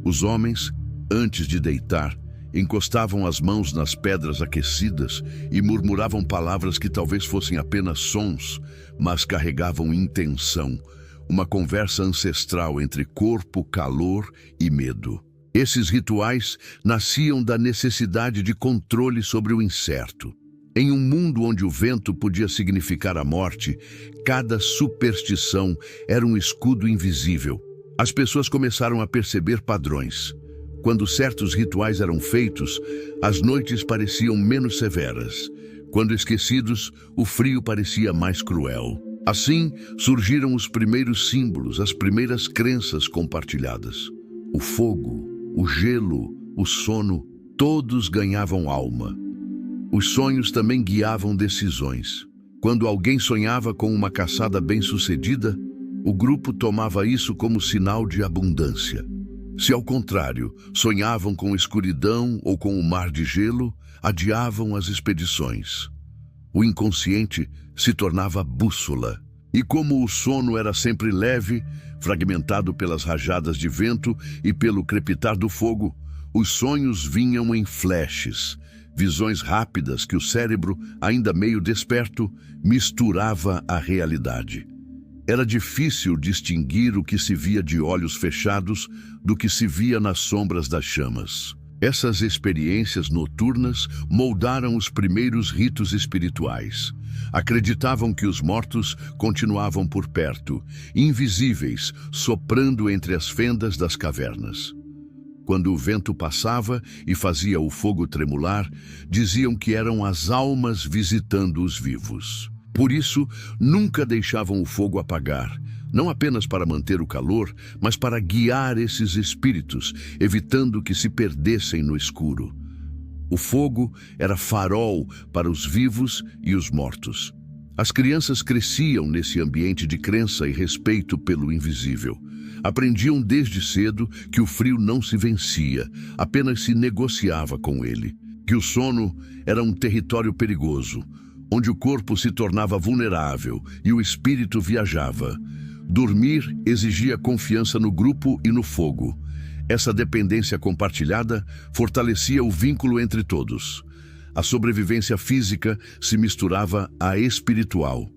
Os homens, antes de deitar, encostavam as mãos nas pedras aquecidas e murmuravam palavras que talvez fossem apenas sons, mas carregavam intenção, uma conversa ancestral entre corpo, calor e medo. Esses rituais nasciam da necessidade de controle sobre o incerto. Em um mundo onde o vento podia significar a morte, cada superstição era um escudo invisível. As pessoas começaram a perceber padrões. Quando certos rituais eram feitos, as noites pareciam menos severas. Quando esquecidos, o frio parecia mais cruel. Assim, surgiram os primeiros símbolos, as primeiras crenças compartilhadas. O fogo, o gelo, o sono, todos ganhavam alma. Os sonhos também guiavam decisões. Quando alguém sonhava com uma caçada bem-sucedida, o grupo tomava isso como sinal de abundância. Se, ao contrário, sonhavam com escuridão ou com o mar de gelo, adiavam as expedições. O inconsciente se tornava bússola. E como o sono era sempre leve, fragmentado pelas rajadas de vento e pelo crepitar do fogo, os sonhos vinham em flashes, visões rápidas que o cérebro, ainda meio desperto, misturava à realidade. Era difícil distinguir o que se via de olhos fechados do que se via nas sombras das chamas. Essas experiências noturnas moldaram os primeiros ritos espirituais. Acreditavam que os mortos continuavam por perto, invisíveis, soprando entre as fendas das cavernas. Quando o vento passava e fazia o fogo tremular, diziam que eram as almas visitando os vivos. Por isso, nunca deixavam o fogo apagar, não apenas para manter o calor, mas para guiar esses espíritos, evitando que se perdessem no escuro. O fogo era farol para os vivos e os mortos. As crianças cresciam nesse ambiente de crença e respeito pelo invisível. Aprendiam desde cedo que o frio não se vencia, apenas se negociava com ele. Que o sono era um território perigoso, onde o corpo se tornava vulnerável e o espírito viajava. Dormir exigia confiança no grupo e no fogo. Essa dependência compartilhada fortalecia o vínculo entre todos. A sobrevivência física se misturava à espiritual.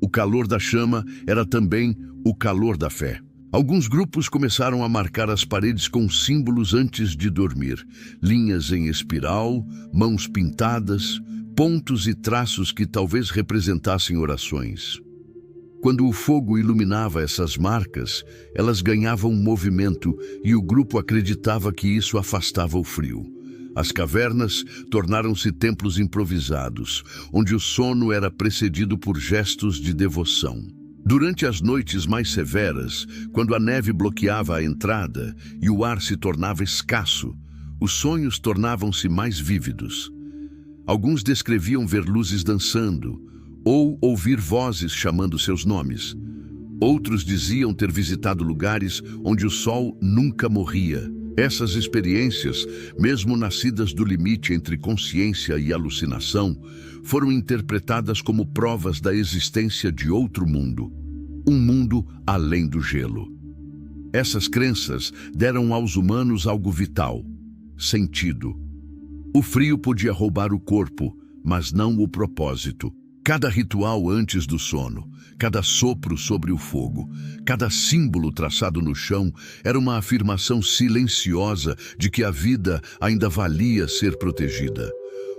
O calor da chama era também o calor da fé. Alguns grupos começaram a marcar as paredes com símbolos antes de dormir. Linhas em espiral, mãos pintadas, pontos e traços que talvez representassem orações. Quando o fogo iluminava essas marcas, elas ganhavam movimento e o grupo acreditava que isso afastava o frio. As cavernas tornaram-se templos improvisados, onde o sono era precedido por gestos de devoção. Durante as noites mais severas, quando a neve bloqueava a entrada e o ar se tornava escasso, os sonhos tornavam-se mais vívidos. Alguns descreviam ver luzes dançando, ou ouvir vozes chamando seus nomes. Outros diziam ter visitado lugares onde o sol nunca morria. Essas experiências, mesmo nascidas do limite entre consciência e alucinação, foram interpretadas como provas da existência de outro mundo, um mundo além do gelo. Essas crenças deram aos humanos algo vital, sentido. O frio podia roubar o corpo, mas não o propósito. Cada ritual antes do sono, cada sopro sobre o fogo, cada símbolo traçado no chão era uma afirmação silenciosa de que a vida ainda valia ser protegida.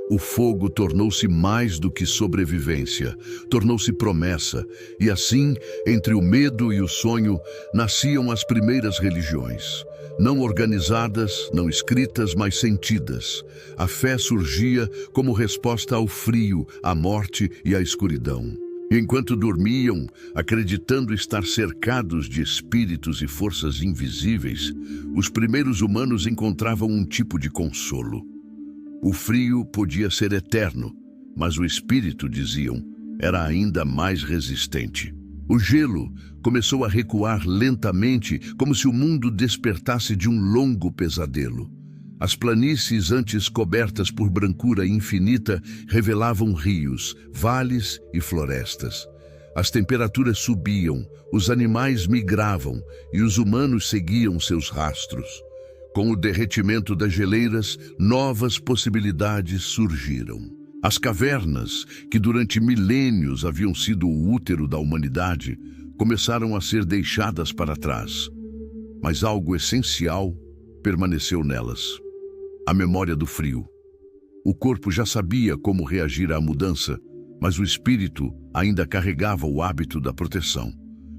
O fogo tornou-se mais do que sobrevivência, tornou-se promessa, e assim, entre o medo e o sonho, nasciam as primeiras religiões. Não organizadas, não escritas, mas sentidas. A fé surgia como resposta ao frio, à morte e à escuridão. Enquanto dormiam, acreditando estar cercados de espíritos e forças invisíveis, os primeiros humanos encontravam um tipo de consolo. O frio podia ser eterno, mas o espírito, diziam, era ainda mais resistente. O gelo começou a recuar lentamente, como se o mundo despertasse de um longo pesadelo. As planícies antes cobertas por brancura infinita revelavam rios, vales e florestas. As temperaturas subiam, os animais migravam e os humanos seguiam seus rastros. Com o derretimento das geleiras, novas possibilidades surgiram. As cavernas, que durante milênios haviam sido o útero da humanidade, começaram a ser deixadas para trás. Mas algo essencial permaneceu nelas: a memória do frio. O corpo já sabia como reagir à mudança, mas o espírito ainda carregava o hábito da proteção.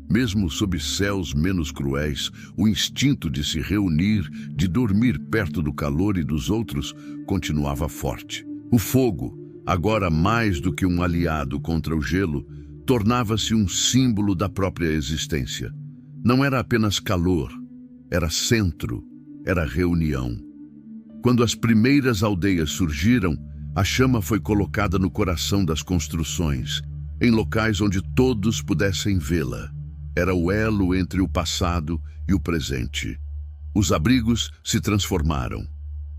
Mesmo sob céus menos cruéis, o instinto de se reunir, de dormir perto do calor e dos outros, continuava forte. O fogo, agora mais do que um aliado contra o gelo, tornava-se um símbolo da própria existência. Não era apenas calor, era centro, era reunião. Quando as primeiras aldeias surgiram, a chama foi colocada no coração das construções, em locais onde todos pudessem vê-la. Era o elo entre o passado e o presente. Os abrigos se transformaram.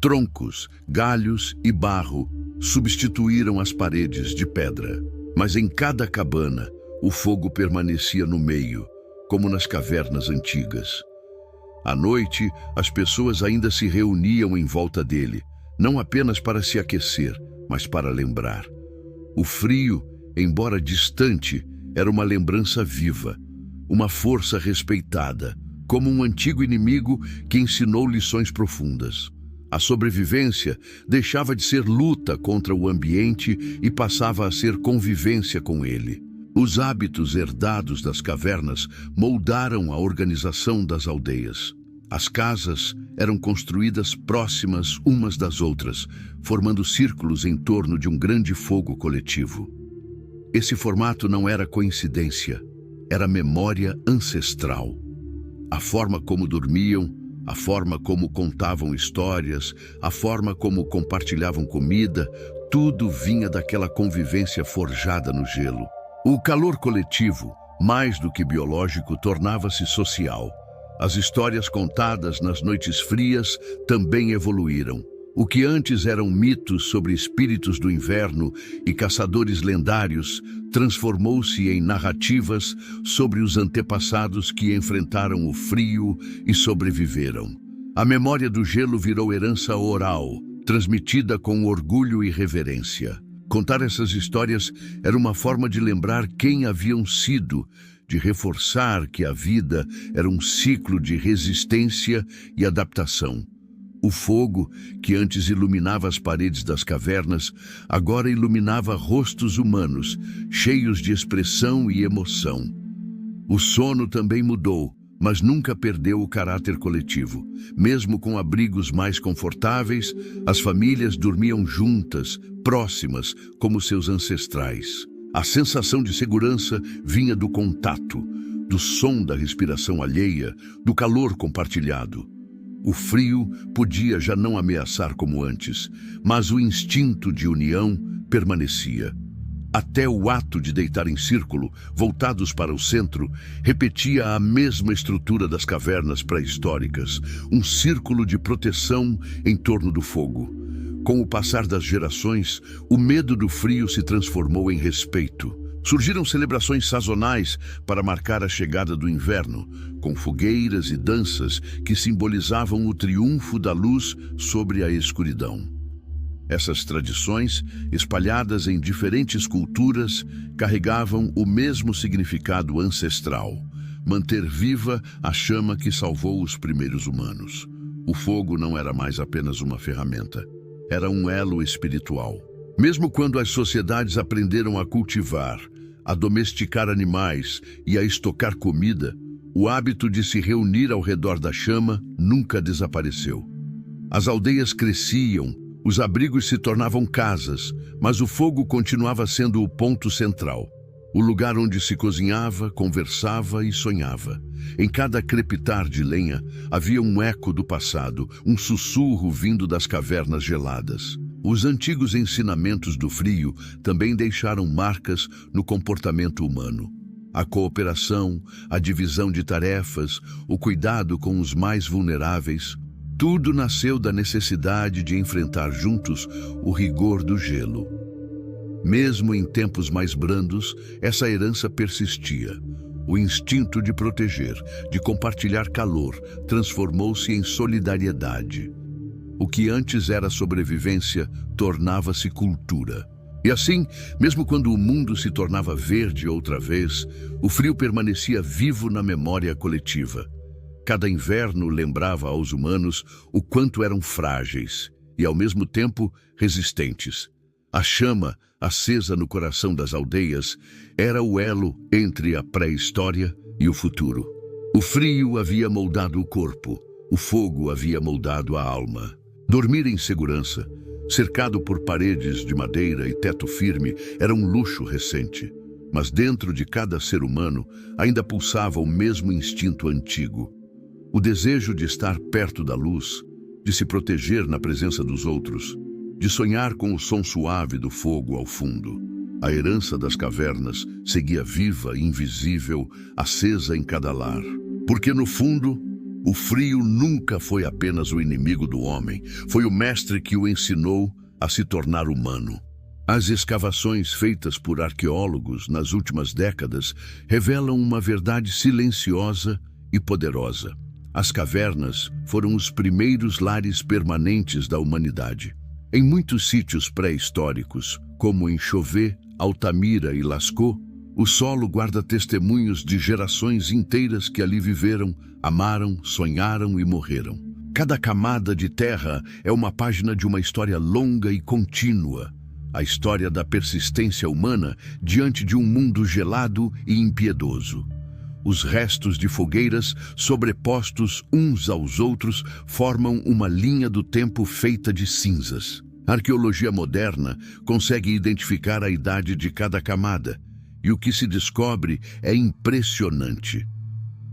Troncos, galhos e barro substituíram as paredes de pedra. Mas em cada cabana, o fogo permanecia no meio, como nas cavernas antigas. À noite, as pessoas ainda se reuniam em volta dele, não apenas para se aquecer, mas para lembrar. O frio, embora distante, era uma lembrança viva, uma força respeitada, como um antigo inimigo que ensinou lições profundas. A sobrevivência deixava de ser luta contra o ambiente e passava a ser convivência com ele. Os hábitos herdados das cavernas moldaram a organização das aldeias. As casas eram construídas próximas umas das outras, formando círculos em torno de um grande fogo coletivo. Esse formato não era coincidência, era memória ancestral. A forma como dormiam, a forma como contavam histórias, a forma como compartilhavam comida, tudo vinha daquela convivência forjada no gelo. O calor coletivo, mais do que biológico, tornava-se social. As histórias contadas nas noites frias também evoluíram. O que antes eram mitos sobre espíritos do inverno e caçadores lendários transformou-se em narrativas sobre os antepassados que enfrentaram o frio e sobreviveram. A memória do gelo virou herança oral, transmitida com orgulho e reverência. Contar essas histórias era uma forma de lembrar quem haviam sido, de reforçar que a vida era um ciclo de resistência e adaptação. O fogo, que antes iluminava as paredes das cavernas, agora iluminava rostos humanos, cheios de expressão e emoção. O sono também mudou, mas nunca perdeu o caráter coletivo. Mesmo com abrigos mais confortáveis, as famílias dormiam juntas, próximas, como seus ancestrais. A sensação de segurança vinha do contato, do som da respiração alheia, do calor compartilhado. O frio podia já não ameaçar como antes, mas o instinto de união permanecia. Até o ato de deitar em círculo, voltados para o centro, repetia a mesma estrutura das cavernas pré-históricas, um círculo de proteção em torno do fogo. Com o passar das gerações, o medo do frio se transformou em respeito. Surgiram celebrações sazonais para marcar a chegada do inverno, com fogueiras e danças que simbolizavam o triunfo da luz sobre a escuridão. Essas tradições, espalhadas em diferentes culturas, carregavam o mesmo significado ancestral: manter viva a chama que salvou os primeiros humanos. O fogo não era mais apenas uma ferramenta, era um elo espiritual. Mesmo quando as sociedades aprenderam a cultivar, a domesticar animais e a estocar comida, o hábito de se reunir ao redor da chama nunca desapareceu. As aldeias cresciam, os abrigos se tornavam casas, mas o fogo continuava sendo o ponto central. O lugar onde se cozinhava, conversava e sonhava. Em cada crepitar de lenha havia um eco do passado, um sussurro vindo das cavernas geladas. Os antigos ensinamentos do frio também deixaram marcas no comportamento humano. A cooperação, a divisão de tarefas, o cuidado com os mais vulneráveis, tudo nasceu da necessidade de enfrentar juntos o rigor do gelo. Mesmo em tempos mais brandos, essa herança persistia. O instinto de proteger, de compartilhar calor, transformou-se em solidariedade. O que antes era sobrevivência tornava-se cultura. E assim, mesmo quando o mundo se tornava verde outra vez, o frio permanecia vivo na memória coletiva. Cada inverno lembrava aos humanos o quanto eram frágeis e, ao mesmo tempo, resistentes. A chama, acesa no coração das aldeias, era o elo entre a pré-história e o futuro. O frio havia moldado o corpo, o fogo havia moldado a alma. Dormir em segurança, cercado por paredes de madeira e teto firme, era um luxo recente. Mas dentro de cada ser humano ainda pulsava o mesmo instinto antigo. O desejo de estar perto da luz, de se proteger na presença dos outros, de sonhar com o som suave do fogo ao fundo. A herança das cavernas seguia viva, invisível, acesa em cada lar. Porque no fundo, o frio nunca foi apenas o inimigo do homem, foi o mestre que o ensinou a se tornar humano. As escavações feitas por arqueólogos nas últimas décadas revelam uma verdade silenciosa e poderosa. As cavernas foram os primeiros lares permanentes da humanidade. Em muitos sítios pré-históricos, como em Chauvet, Altamira e Lascaux, o solo guarda testemunhos de gerações inteiras que ali viveram, amaram, sonharam e morreram. Cada camada de terra é uma página de uma história longa e contínua, a história da persistência humana diante de um mundo gelado e impiedoso. Os restos de fogueiras, sobrepostos uns aos outros, formam uma linha do tempo feita de cinzas. A arqueologia moderna consegue identificar a idade de cada camada, e o que se descobre é impressionante.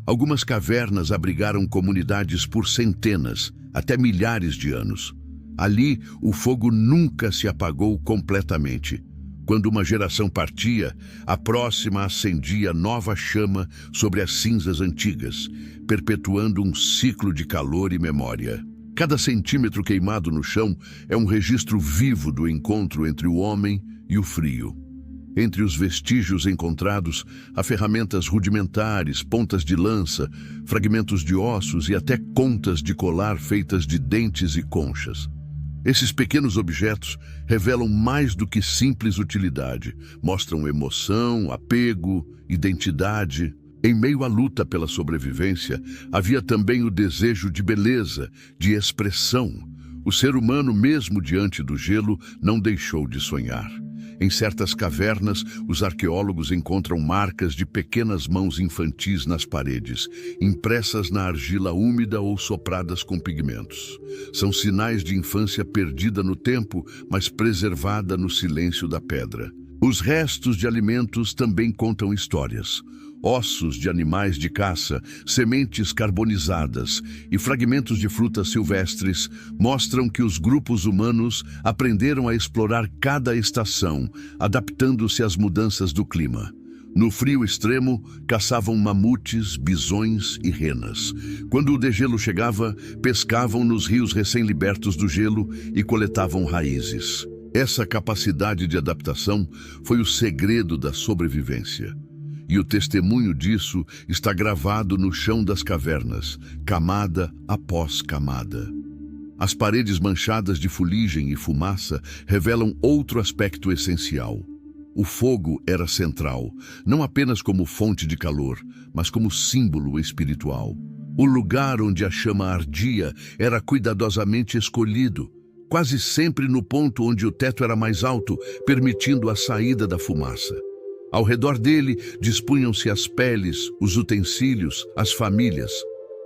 Algumas cavernas abrigaram comunidades por centenas, até milhares de anos. Ali, o fogo nunca se apagou completamente. Quando uma geração partia, a próxima acendia nova chama sobre as cinzas antigas, perpetuando um ciclo de calor e memória. Cada centímetro queimado no chão é um registro vivo do encontro entre o homem e o frio. Entre os vestígios encontrados, há ferramentas rudimentares, pontas de lança, fragmentos de ossos e até contas de colar feitas de dentes e conchas. Esses pequenos objetos revelam mais do que simples utilidade, mostram emoção, apego, identidade. Em meio à luta pela sobrevivência, havia também o desejo de beleza, de expressão. O ser humano, mesmo diante do gelo, não deixou de sonhar. Em certas cavernas, os arqueólogos encontram marcas de pequenas mãos infantis nas paredes, impressas na argila úmida ou sopradas com pigmentos. São sinais de infância perdida no tempo, mas preservada no silêncio da pedra. Os restos de alimentos também contam histórias. Ossos de animais de caça, sementes carbonizadas e fragmentos de frutas silvestres mostram que os grupos humanos aprenderam a explorar cada estação, adaptando-se às mudanças do clima. No frio extremo, caçavam mamutes, bisões e renas. Quando o degelo chegava, pescavam nos rios recém-libertos do gelo e coletavam raízes. Essa capacidade de adaptação foi o segredo da sobrevivência. E o testemunho disso está gravado no chão das cavernas, camada após camada. As paredes manchadas de fuligem e fumaça revelam outro aspecto essencial. O fogo era central, não apenas como fonte de calor, mas como símbolo espiritual. O lugar onde a chama ardia era cuidadosamente escolhido, quase sempre no ponto onde o teto era mais alto, permitindo a saída da fumaça. Ao redor dele dispunham-se as peles, os utensílios, as famílias.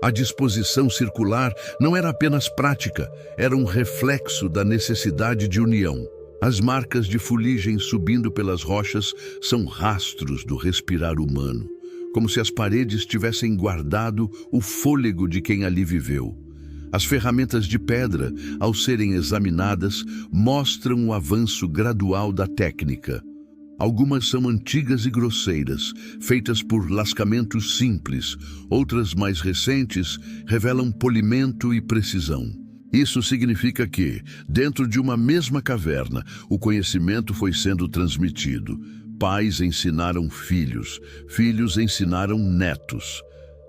A disposição circular não era apenas prática, era um reflexo da necessidade de união. As marcas de fuligem subindo pelas rochas são rastros do respirar humano, como se as paredes tivessem guardado o fôlego de quem ali viveu. As ferramentas de pedra, ao serem examinadas, mostram o avanço gradual da técnica. Algumas são antigas e grosseiras, feitas por lascamentos simples. Outras, mais recentes, revelam polimento e precisão. Isso significa que, dentro de uma mesma caverna, o conhecimento foi sendo transmitido. Pais ensinaram filhos, filhos ensinaram netos.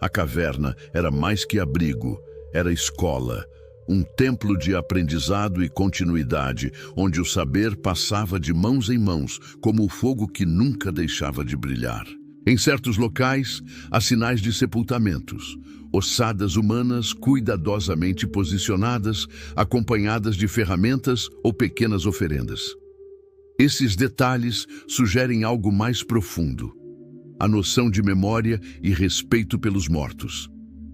A caverna era mais que abrigo, era escola. Um templo de aprendizado e continuidade, onde o saber passava de mãos em mãos, como o fogo que nunca deixava de brilhar. Em certos locais, há sinais de sepultamentos, ossadas humanas cuidadosamente posicionadas, acompanhadas de ferramentas ou pequenas oferendas. Esses detalhes sugerem algo mais profundo: a noção de memória e respeito pelos mortos.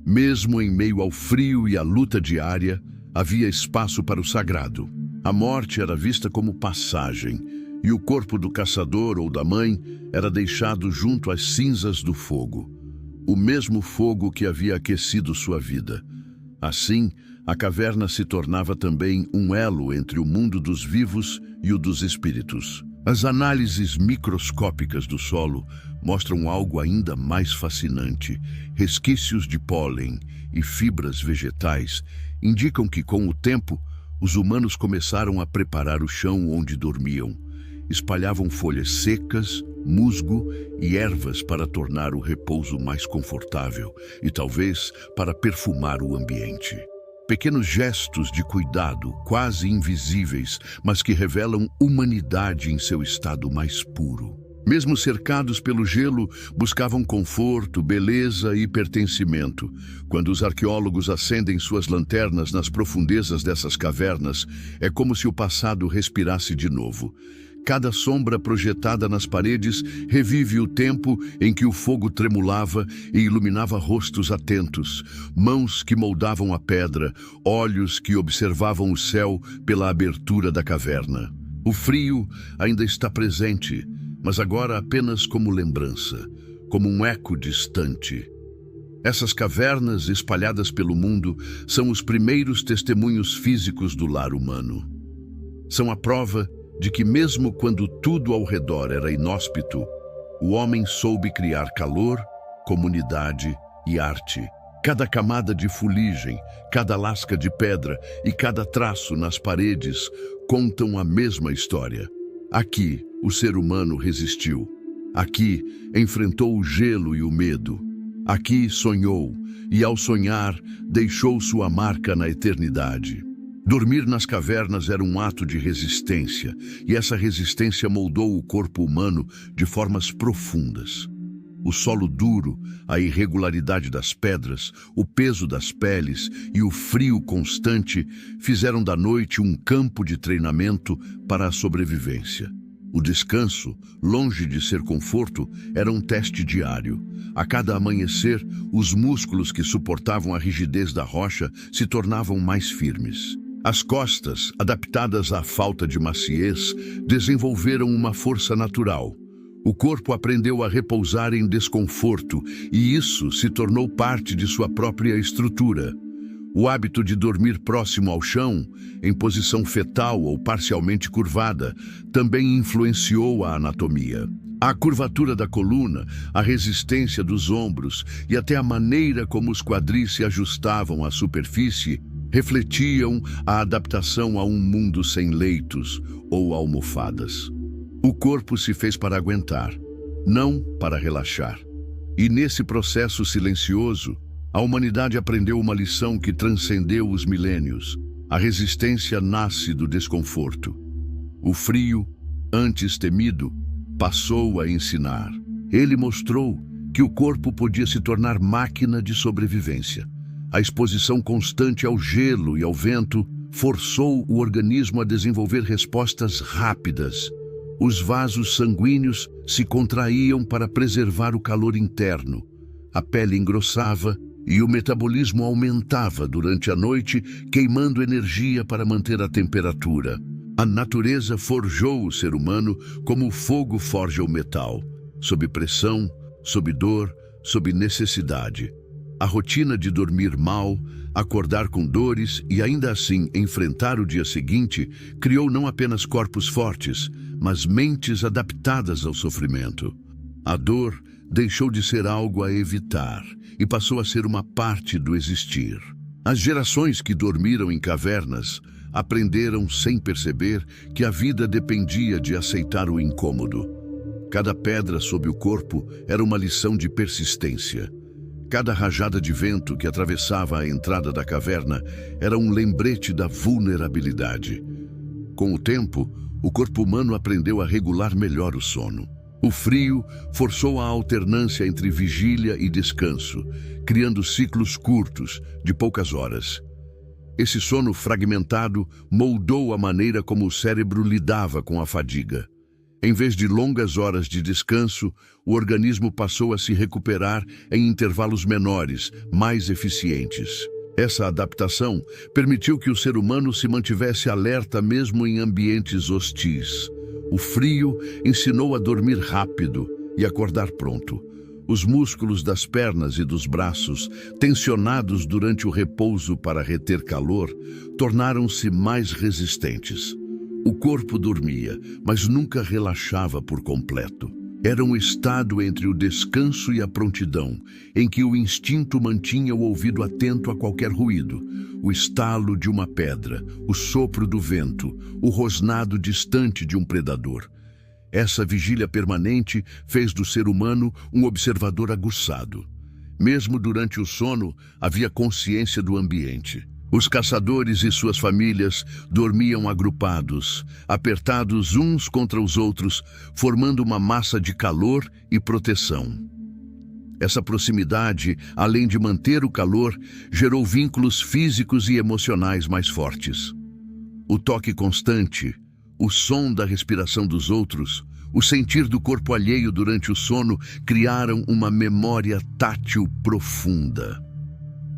Mesmo em meio ao frio e à luta diária, havia espaço para o sagrado. A morte era vista como passagem, e o corpo do caçador ou da mãe era deixado junto às cinzas do fogo, o mesmo fogo que havia aquecido sua vida. Assim, a caverna se tornava também um elo entre o mundo dos vivos e o dos espíritos. As análises microscópicas do solo mostram algo ainda mais fascinante. Resquícios de pólen e fibras vegetais indicam que, com o tempo, os humanos começaram a preparar o chão onde dormiam. Espalhavam folhas secas, musgo e ervas para tornar o repouso mais confortável e, talvez, para perfumar o ambiente. Pequenos gestos de cuidado, quase invisíveis, mas que revelam humanidade em seu estado mais puro. Mesmo cercados pelo gelo, buscavam conforto, beleza e pertencimento. Quando os arqueólogos acendem suas lanternas nas profundezas dessas cavernas, é como se o passado respirasse de novo. Cada sombra projetada nas paredes revive o tempo em que o fogo tremulava e iluminava rostos atentos, mãos que moldavam a pedra, olhos que observavam o céu pela abertura da caverna. O frio ainda está presente, mas agora apenas como lembrança, como um eco distante. Essas cavernas espalhadas pelo mundo são os primeiros testemunhos físicos do lar humano. São a prova de que, mesmo quando tudo ao redor era inóspito, o homem soube criar calor, comunidade e arte. Cada camada de fuligem, cada lasca de pedra e cada traço nas paredes contam a mesma história. Aqui, o ser humano resistiu. Aqui, enfrentou o gelo e o medo. Aqui, sonhou, e ao sonhar, deixou sua marca na eternidade. Dormir nas cavernas era um ato de resistência, e essa resistência moldou o corpo humano de formas profundas. O solo duro, a irregularidade das pedras, o peso das peles e o frio constante fizeram da noite um campo de treinamento para a sobrevivência. O descanso, longe de ser conforto, era um teste diário. A cada amanhecer, os músculos que suportavam a rigidez da rocha se tornavam mais firmes. As costas, adaptadas à falta de maciez, desenvolveram uma força natural. O corpo aprendeu a repousar em desconforto e isso se tornou parte de sua própria estrutura. O hábito de dormir próximo ao chão, em posição fetal ou parcialmente curvada, também influenciou a anatomia. A curvatura da coluna, a resistência dos ombros e até a maneira como os quadris se ajustavam à superfície refletiam a adaptação a um mundo sem leitos ou almofadas. O corpo se fez para aguentar, não para relaxar. E nesse processo silencioso, a humanidade aprendeu uma lição que transcendeu os milênios. A resistência nasce do desconforto. O frio, antes temido, passou a ensinar. Ele mostrou que o corpo podia se tornar máquina de sobrevivência. A exposição constante ao gelo e ao vento forçou o organismo a desenvolver respostas rápidas. Os vasos sanguíneos se contraíam para preservar o calor interno. A pele engrossava e o metabolismo aumentava durante a noite, queimando energia para manter a temperatura. A natureza forjou o ser humano como o fogo forja o metal, sob pressão, sob dor, sob necessidade. A rotina de dormir mal, acordar com dores e ainda assim enfrentar o dia seguinte criou não apenas corpos fortes, mas mentes adaptadas ao sofrimento. A dor deixou de ser algo a evitar e passou a ser uma parte do existir. As gerações que dormiram em cavernas aprenderam sem perceber que a vida dependia de aceitar o incômodo. Cada pedra sob o corpo era uma lição de persistência. Cada rajada de vento que atravessava a entrada da caverna era um lembrete da vulnerabilidade. Com o tempo, o corpo humano aprendeu a regular melhor o sono. O frio forçou a alternância entre vigília e descanso, criando ciclos curtos, de poucas horas. Esse sono fragmentado moldou a maneira como o cérebro lidava com a fadiga. Em vez de longas horas de descanso, o organismo passou a se recuperar em intervalos menores, mais eficientes. Essa adaptação permitiu que o ser humano se mantivesse alerta mesmo em ambientes hostis. O frio ensinou a dormir rápido e acordar pronto. Os músculos das pernas e dos braços, tensionados durante o repouso para reter calor, tornaram-se mais resistentes. O corpo dormia, mas nunca relaxava por completo. Era um estado entre o descanso e a prontidão, em que o instinto mantinha o ouvido atento a qualquer ruído. O estalo de uma pedra, o sopro do vento, o rosnado distante de um predador. Essa vigília permanente fez do ser humano um observador aguçado. Mesmo durante o sono, havia consciência do ambiente. Os caçadores e suas famílias dormiam agrupados, apertados uns contra os outros, formando uma massa de calor e proteção. Essa proximidade, além de manter o calor, gerou vínculos físicos e emocionais mais fortes. O toque constante, o som da respiração dos outros, o sentir do corpo alheio durante o sono criaram uma memória tátil profunda.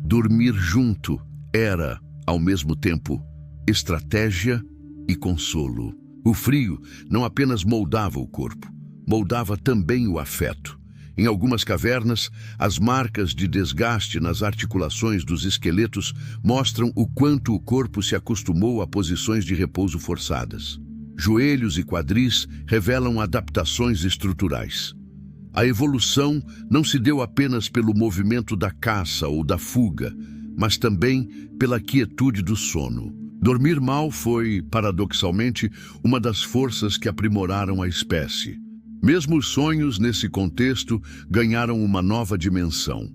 Dormir junto era, ao mesmo tempo, estratégia e consolo. O frio não apenas moldava o corpo, moldava também o afeto. Em algumas cavernas, as marcas de desgaste nas articulações dos esqueletos mostram o quanto o corpo se acostumou a posições de repouso forçadas. Joelhos e quadris revelam adaptações estruturais. A evolução não se deu apenas pelo movimento da caça ou da fuga, mas também pela quietude do sono. Dormir mal foi, paradoxalmente, uma das forças que aprimoraram a espécie. Mesmo os sonhos, nesse contexto, ganharam uma nova dimensão.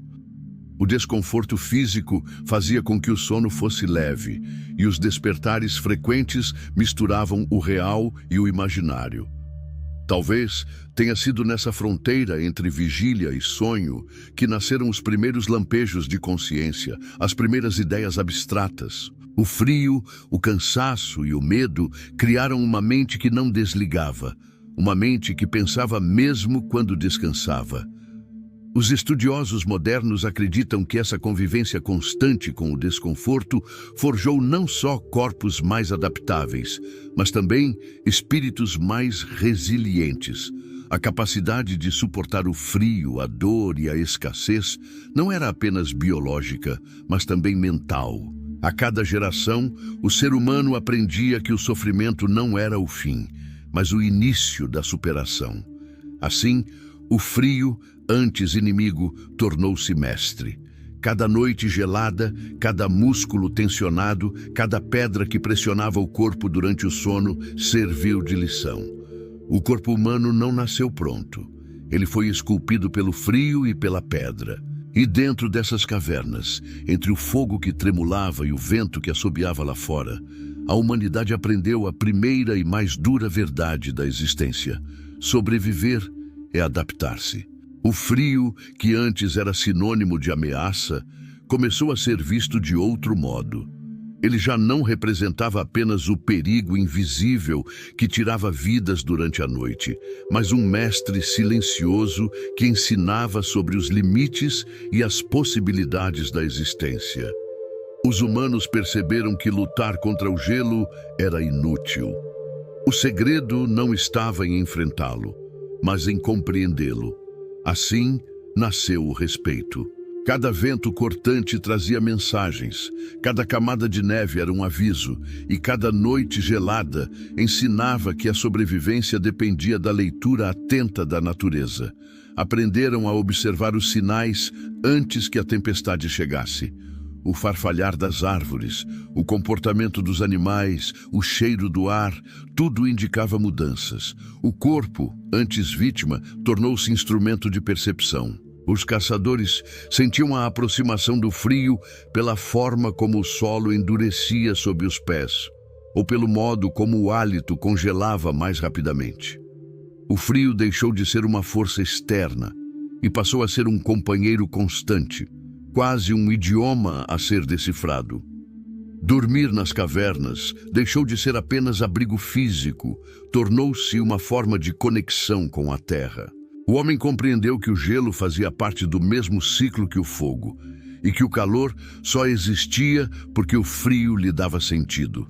O desconforto físico fazia com que o sono fosse leve, e os despertares frequentes misturavam o real e o imaginário. Talvez tenha sido nessa fronteira entre vigília e sonho que nasceram os primeiros lampejos de consciência, as primeiras ideias abstratas. O frio, o cansaço e o medo criaram uma mente que não desligava, uma mente que pensava mesmo quando descansava. Os estudiosos modernos acreditam que essa convivência constante com o desconforto forjou não só corpos mais adaptáveis, mas também espíritos mais resilientes. A capacidade de suportar o frio, a dor e a escassez não era apenas biológica, mas também mental. A cada geração, o ser humano aprendia que o sofrimento não era o fim, mas o início da superação. Assim, o frio, antes inimigo, tornou-se mestre. Cada noite gelada, cada músculo tensionado, cada pedra que pressionava o corpo durante o sono serviu de lição. O corpo humano não nasceu pronto. Ele foi esculpido pelo frio e pela pedra. E dentro dessas cavernas, entre o fogo que tremulava e o vento que assobiava lá fora, a humanidade aprendeu a primeira e mais dura verdade da existência: sobreviver é adaptar-se. O frio, que antes era sinônimo de ameaça, começou a ser visto de outro modo. Ele já não representava apenas o perigo invisível que tirava vidas durante a noite, mas um mestre silencioso que ensinava sobre os limites e as possibilidades da existência. Os humanos perceberam que lutar contra o gelo era inútil. O segredo não estava em enfrentá-lo, mas em compreendê-lo. Assim, nasceu o respeito. Cada vento cortante trazia mensagens, cada camada de neve era um aviso, e cada noite gelada ensinava que a sobrevivência dependia da leitura atenta da natureza. Aprenderam a observar os sinais antes que a tempestade chegasse. O farfalhar das árvores, o comportamento dos animais, o cheiro do ar, tudo indicava mudanças. O corpo, antes vítima, tornou-se instrumento de percepção. Os caçadores sentiam a aproximação do frio pela forma como o solo endurecia sob os pés, ou pelo modo como o hálito congelava mais rapidamente. O frio deixou de ser uma força externa e passou a ser um companheiro constante, quase um idioma a ser decifrado. Dormir nas cavernas deixou de ser apenas abrigo físico, tornou-se uma forma de conexão com a terra. O homem compreendeu que o gelo fazia parte do mesmo ciclo que o fogo, e que o calor só existia porque o frio lhe dava sentido.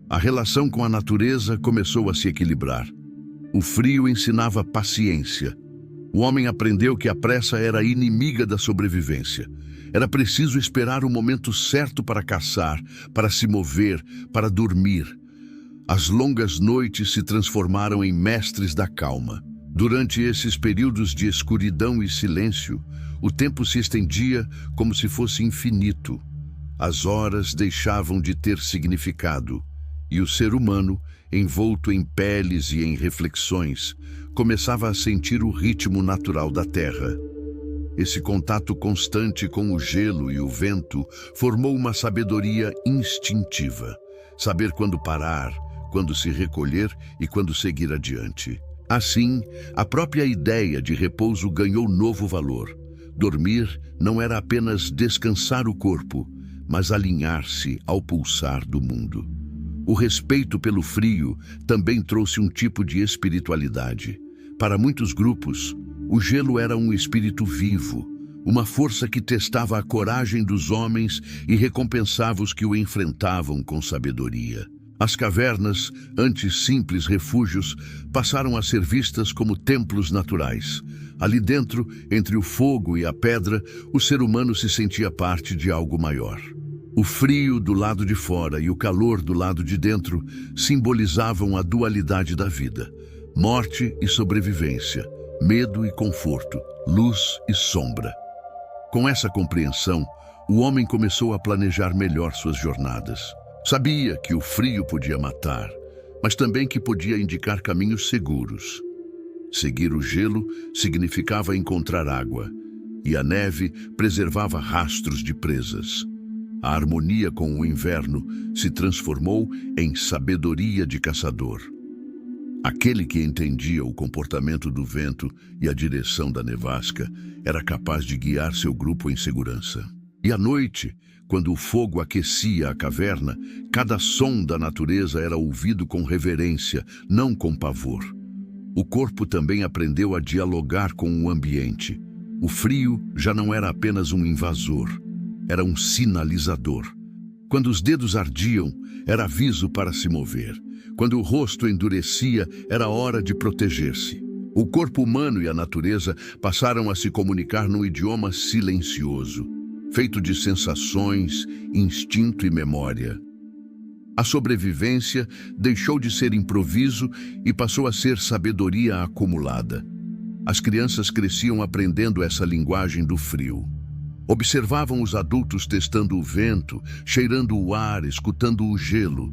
A relação com a natureza começou a se equilibrar. O frio ensinava paciência. O homem aprendeu que a pressa era inimiga da sobrevivência. Era preciso esperar o momento certo para caçar, para se mover, para dormir. As longas noites se transformaram em mestres da calma. Durante esses períodos de escuridão e silêncio, o tempo se estendia como se fosse infinito. As horas deixavam de ter significado, e o ser humano, envolto em peles e em reflexões, começava a sentir o ritmo natural da terra. Esse contato constante com o gelo e o vento formou uma sabedoria instintiva. Saber quando parar, quando se recolher e quando seguir adiante. Assim, a própria ideia de repouso ganhou novo valor. Dormir não era apenas descansar o corpo, mas alinhar-se ao pulsar do mundo. O respeito pelo frio também trouxe um tipo de espiritualidade. Para muitos grupos, o gelo era um espírito vivo, uma força que testava a coragem dos homens e recompensava os que o enfrentavam com sabedoria. As cavernas, antes simples refúgios, passaram a ser vistas como templos naturais. Ali dentro, entre o fogo e a pedra, o ser humano se sentia parte de algo maior. O frio do lado de fora e o calor do lado de dentro simbolizavam a dualidade da vida. Morte e sobrevivência, medo e conforto, luz e sombra. Com essa compreensão, o homem começou a planejar melhor suas jornadas. Sabia que o frio podia matar, mas também que podia indicar caminhos seguros. Seguir o gelo significava encontrar água, e a neve preservava rastros de presas. A harmonia com o inverno se transformou em sabedoria de caçador. Aquele que entendia o comportamento do vento e a direção da nevasca era capaz de guiar seu grupo em segurança. E à noite, quando o fogo aquecia a caverna, cada som da natureza era ouvido com reverência, não com pavor. O corpo também aprendeu a dialogar com o ambiente. O frio já não era apenas um invasor, era um sinalizador. Quando os dedos ardiam, era aviso para se mover. Quando o rosto endurecia, era hora de proteger-se. O corpo humano e a natureza passaram a se comunicar num idioma silencioso, feito de sensações, instinto e memória. A sobrevivência deixou de ser improviso e passou a ser sabedoria acumulada. As crianças cresciam aprendendo essa linguagem do frio. Observavam os adultos testando o vento, cheirando o ar, escutando o gelo.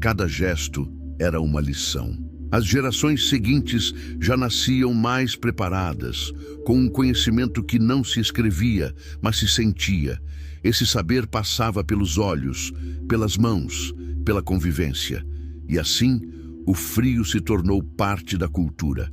Cada gesto era uma lição. As gerações seguintes já nasciam mais preparadas, com um conhecimento que não se escrevia, mas se sentia. Esse saber passava pelos olhos, pelas mãos, pela convivência. E assim, o frio se tornou parte da cultura.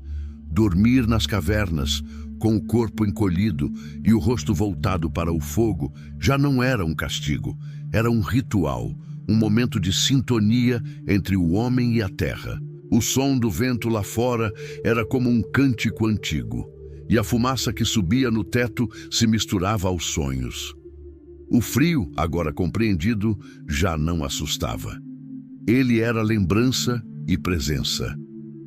Dormir nas cavernas, com o corpo encolhido e o rosto voltado para o fogo, já não era um castigo, era um ritual, um momento de sintonia entre o homem e a terra. O som do vento lá fora era como um cântico antigo, e a fumaça que subia no teto se misturava aos sonhos. O frio, agora compreendido, já não assustava. Ele era lembrança e presença.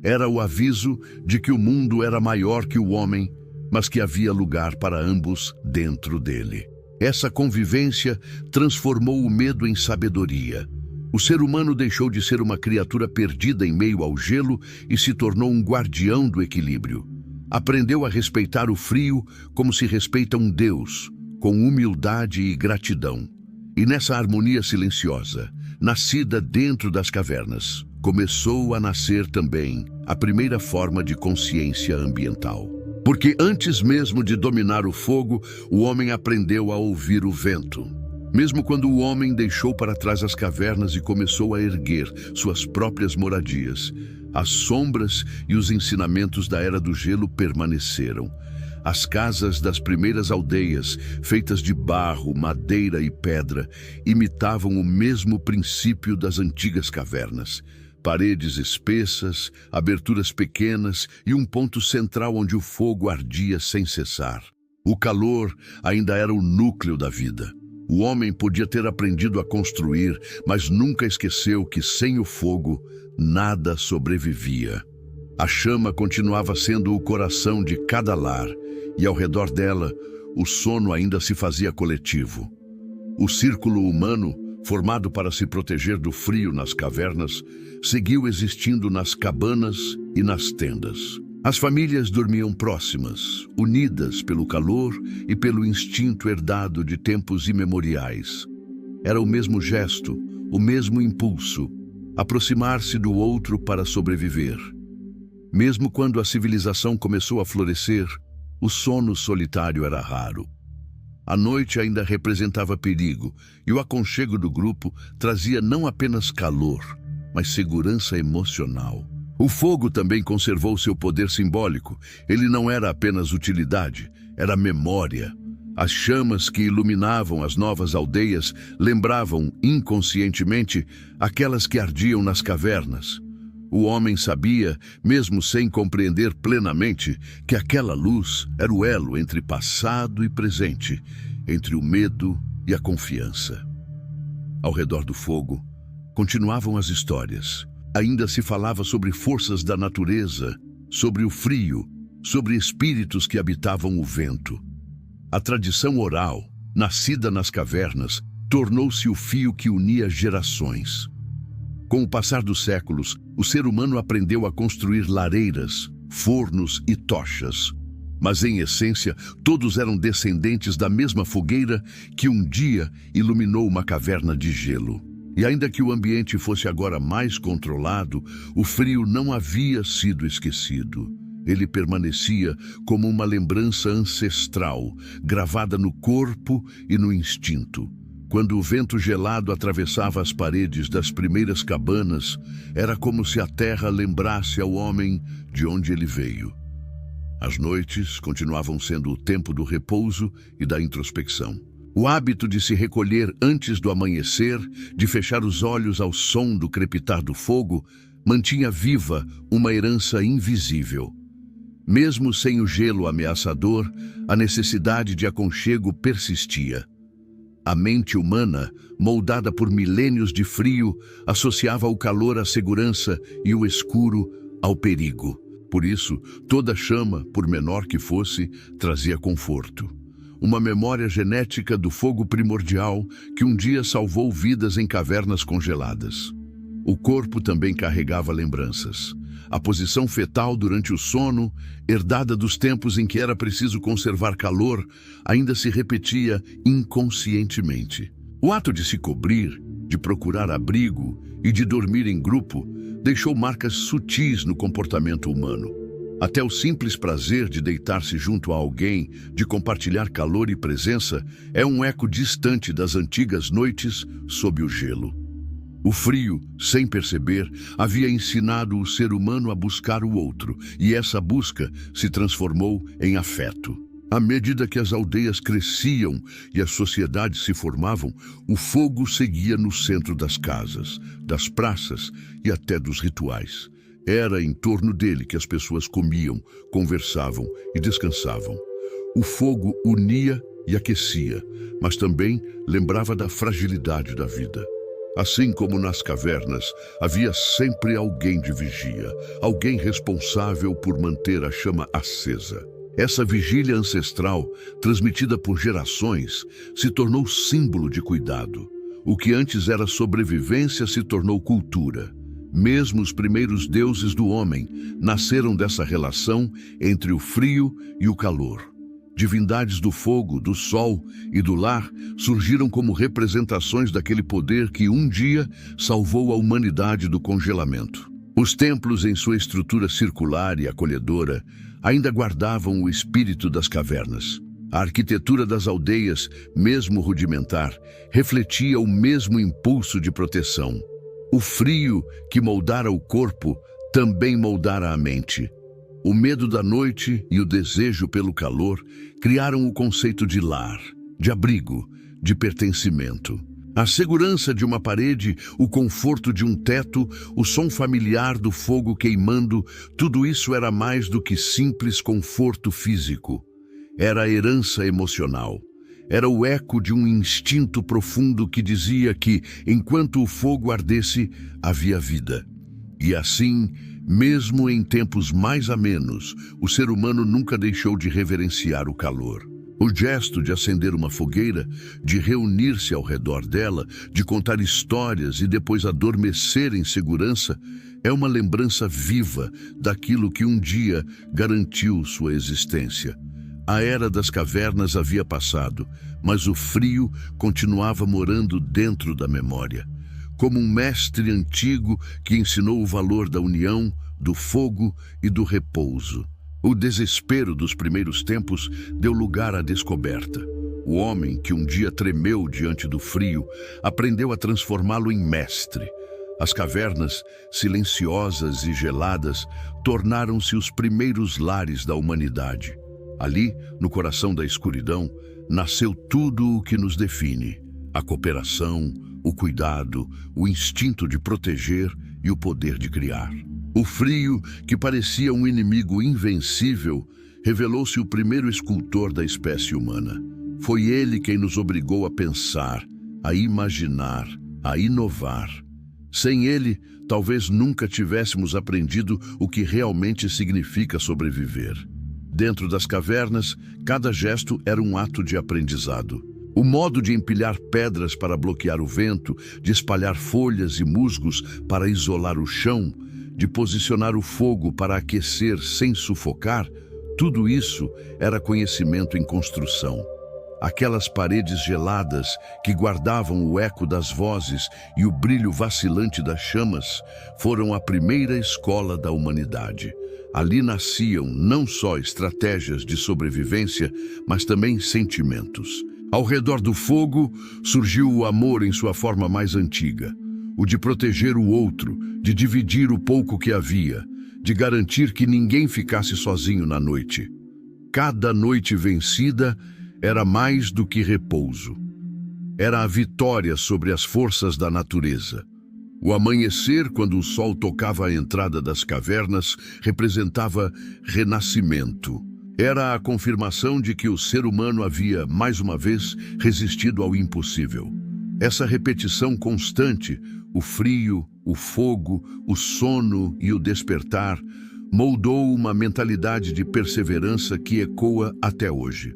Era o aviso de que o mundo era maior que o homem mas que havia lugar para ambos dentro dele. Essa convivência transformou o medo em sabedoria. O ser humano deixou de ser uma criatura perdida em meio ao gelo e se tornou um guardião do equilíbrio. Aprendeu a respeitar o frio como se respeita um Deus, com humildade e gratidão. E nessa harmonia silenciosa, nascida dentro das cavernas, começou a nascer também a primeira forma de consciência ambiental. Porque antes mesmo de dominar o fogo, o homem aprendeu a ouvir o vento. Mesmo quando o homem deixou para trás as cavernas e começou a erguer suas próprias moradias, as sombras e os ensinamentos da Era do Gelo permaneceram. As casas das primeiras aldeias, feitas de barro, madeira e pedra, imitavam o mesmo princípio das antigas cavernas. Paredes espessas, aberturas pequenas e um ponto central onde o fogo ardia sem cessar. O calor ainda era o núcleo da vida. O homem podia ter aprendido a construir, mas nunca esqueceu que sem o fogo, nada sobrevivia. A chama continuava sendo o coração de cada lar, e ao redor dela, o sono ainda se fazia coletivo. O círculo humano, formado para se proteger do frio nas cavernas, seguiu existindo nas cabanas e nas tendas. As famílias dormiam próximas, unidas pelo calor e pelo instinto herdado de tempos imemoriais. Era o mesmo gesto, o mesmo impulso, aproximar-se do outro para sobreviver. Mesmo quando a civilização começou a florescer, o sono solitário era raro. A noite ainda representava perigo, e o aconchego do grupo trazia não apenas calor, mas segurança emocional. O fogo também conservou seu poder simbólico. Ele não era apenas utilidade, era memória. As chamas que iluminavam as novas aldeias lembravam, inconscientemente, aquelas que ardiam nas cavernas. O homem sabia, mesmo sem compreender plenamente, que aquela luz era o elo entre passado e presente, entre o medo e a confiança. Ao redor do fogo, continuavam as histórias. Ainda se falava sobre forças da natureza, sobre o frio, sobre espíritos que habitavam o vento. A tradição oral, nascida nas cavernas, tornou-se o fio que unia gerações. Com o passar dos séculos, o ser humano aprendeu a construir lareiras, fornos e tochas. Mas, em essência, todos eram descendentes da mesma fogueira que um dia iluminou uma caverna de gelo. E ainda que o ambiente fosse agora mais controlado, o frio não havia sido esquecido. Ele permanecia como uma lembrança ancestral, gravada no corpo e no instinto. Quando o vento gelado atravessava as paredes das primeiras cabanas, era como se a terra lembrasse ao homem de onde ele veio. As noites continuavam sendo o tempo do repouso e da introspecção. O hábito de se recolher antes do amanhecer, de fechar os olhos ao som do crepitar do fogo, mantinha viva uma herança invisível. Mesmo sem o gelo ameaçador, a necessidade de aconchego persistia. A mente humana, moldada por milênios de frio, associava o calor à segurança e o escuro ao perigo. Por isso, toda chama, por menor que fosse, trazia conforto. Uma memória genética do fogo primordial que um dia salvou vidas em cavernas congeladas. O corpo também carregava lembranças. A posição fetal durante o sono, herdada dos tempos em que era preciso conservar calor, ainda se repetia inconscientemente. O ato de se cobrir, de procurar abrigo e de dormir em grupo deixou marcas sutis no comportamento humano. Até o simples prazer de deitar-se junto a alguém, de compartilhar calor e presença, é um eco distante das antigas noites sob o gelo. O frio, sem perceber, havia ensinado o ser humano a buscar o outro, e essa busca se transformou em afeto. À medida que as aldeias cresciam e as sociedades se formavam, o fogo seguia no centro das casas, das praças e até dos rituais. Era em torno dele que as pessoas comiam, conversavam e descansavam. O fogo unia e aquecia, mas também lembrava da fragilidade da vida. Assim como nas cavernas, havia sempre alguém de vigia, alguém responsável por manter a chama acesa. Essa vigília ancestral, transmitida por gerações, se tornou símbolo de cuidado. O que antes era sobrevivência se tornou cultura. Mesmo os primeiros deuses do homem nasceram dessa relação entre o frio e o calor. Divindades do fogo, do sol e do lar surgiram como representações daquele poder que um dia salvou a humanidade do congelamento. Os templos, em sua estrutura circular e acolhedora, ainda guardavam o espírito das cavernas. A arquitetura das aldeias, mesmo rudimentar, refletia o mesmo impulso de proteção. O frio que moldara o corpo também moldara a mente. O medo da noite e o desejo pelo calor criaram o conceito de lar, de abrigo, de pertencimento. A segurança de uma parede, o conforto de um teto, o som familiar do fogo queimando, tudo isso era mais do que simples conforto físico. Era a herança emocional. Era o eco de um instinto profundo que dizia que, enquanto o fogo ardesse, havia vida. E assim, mesmo em tempos mais amenos, o ser humano nunca deixou de reverenciar o calor. O gesto de acender uma fogueira, de reunir-se ao redor dela, de contar histórias e depois adormecer em segurança, é uma lembrança viva daquilo que um dia garantiu sua existência. A era das cavernas havia passado, mas o frio continuava morando dentro da memória, como um mestre antigo que ensinou o valor da união, do fogo e do repouso. O desespero dos primeiros tempos deu lugar à descoberta. O homem, que um dia tremeu diante do frio, aprendeu a transformá-lo em mestre. As cavernas, silenciosas e geladas, tornaram-se os primeiros lares da humanidade. Ali, no coração da escuridão, nasceu tudo o que nos define: a cooperação, o cuidado, o instinto de proteger e o poder de criar. O frio, que parecia um inimigo invencível, revelou-se o primeiro escultor da espécie humana. Foi ele quem nos obrigou a pensar, a imaginar, a inovar. Sem ele, talvez nunca tivéssemos aprendido o que realmente significa sobreviver. Dentro das cavernas, cada gesto era um ato de aprendizado. O modo de empilhar pedras para bloquear o vento, de espalhar folhas e musgos para isolar o chão, de posicionar o fogo para aquecer sem sufocar, tudo isso era conhecimento em construção. Aquelas paredes geladas que guardavam o eco das vozes e o brilho vacilante das chamas foram a primeira escola da humanidade. Ali nasciam não só estratégias de sobrevivência, mas também sentimentos. Ao redor do fogo surgiu o amor em sua forma mais antiga. O de proteger o outro, de dividir o pouco que havia, de garantir que ninguém ficasse sozinho na noite. Cada noite vencida era mais do que repouso. Era a vitória sobre as forças da natureza. O amanhecer, quando o sol tocava a entrada das cavernas, representava renascimento. Era a confirmação de que o ser humano havia, mais uma vez, resistido ao impossível. Essa repetição constante, o frio, o fogo, o sono e o despertar, moldou uma mentalidade de perseverança que ecoa até hoje.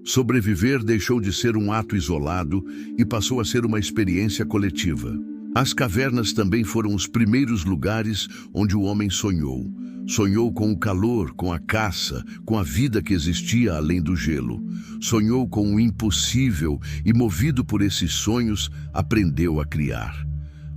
Sobreviver deixou de ser um ato isolado e passou a ser uma experiência coletiva. As cavernas também foram os primeiros lugares onde o homem sonhou. Sonhou com o calor, com a caça, com a vida que existia além do gelo. Sonhou com o impossível e, movido por esses sonhos, aprendeu a criar.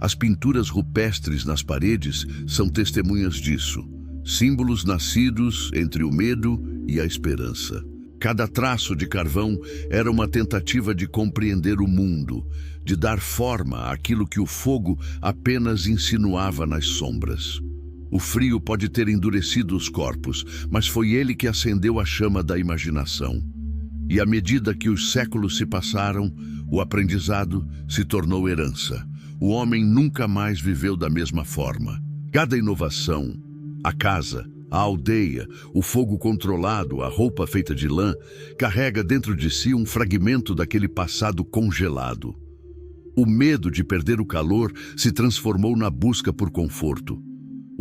As pinturas rupestres nas paredes são testemunhas disso. Símbolos nascidos entre o medo e a esperança. Cada traço de carvão era uma tentativa de compreender o mundo, de dar forma àquilo que o fogo apenas insinuava nas sombras. O frio pode ter endurecido os corpos, mas foi ele que acendeu a chama da imaginação. E à medida que os séculos se passaram, o aprendizado se tornou herança. O homem nunca mais viveu da mesma forma. Cada inovação, a casa, a aldeia, o fogo controlado, a roupa feita de lã, carrega dentro de si um fragmento daquele passado congelado. O medo de perder o calor se transformou na busca por conforto.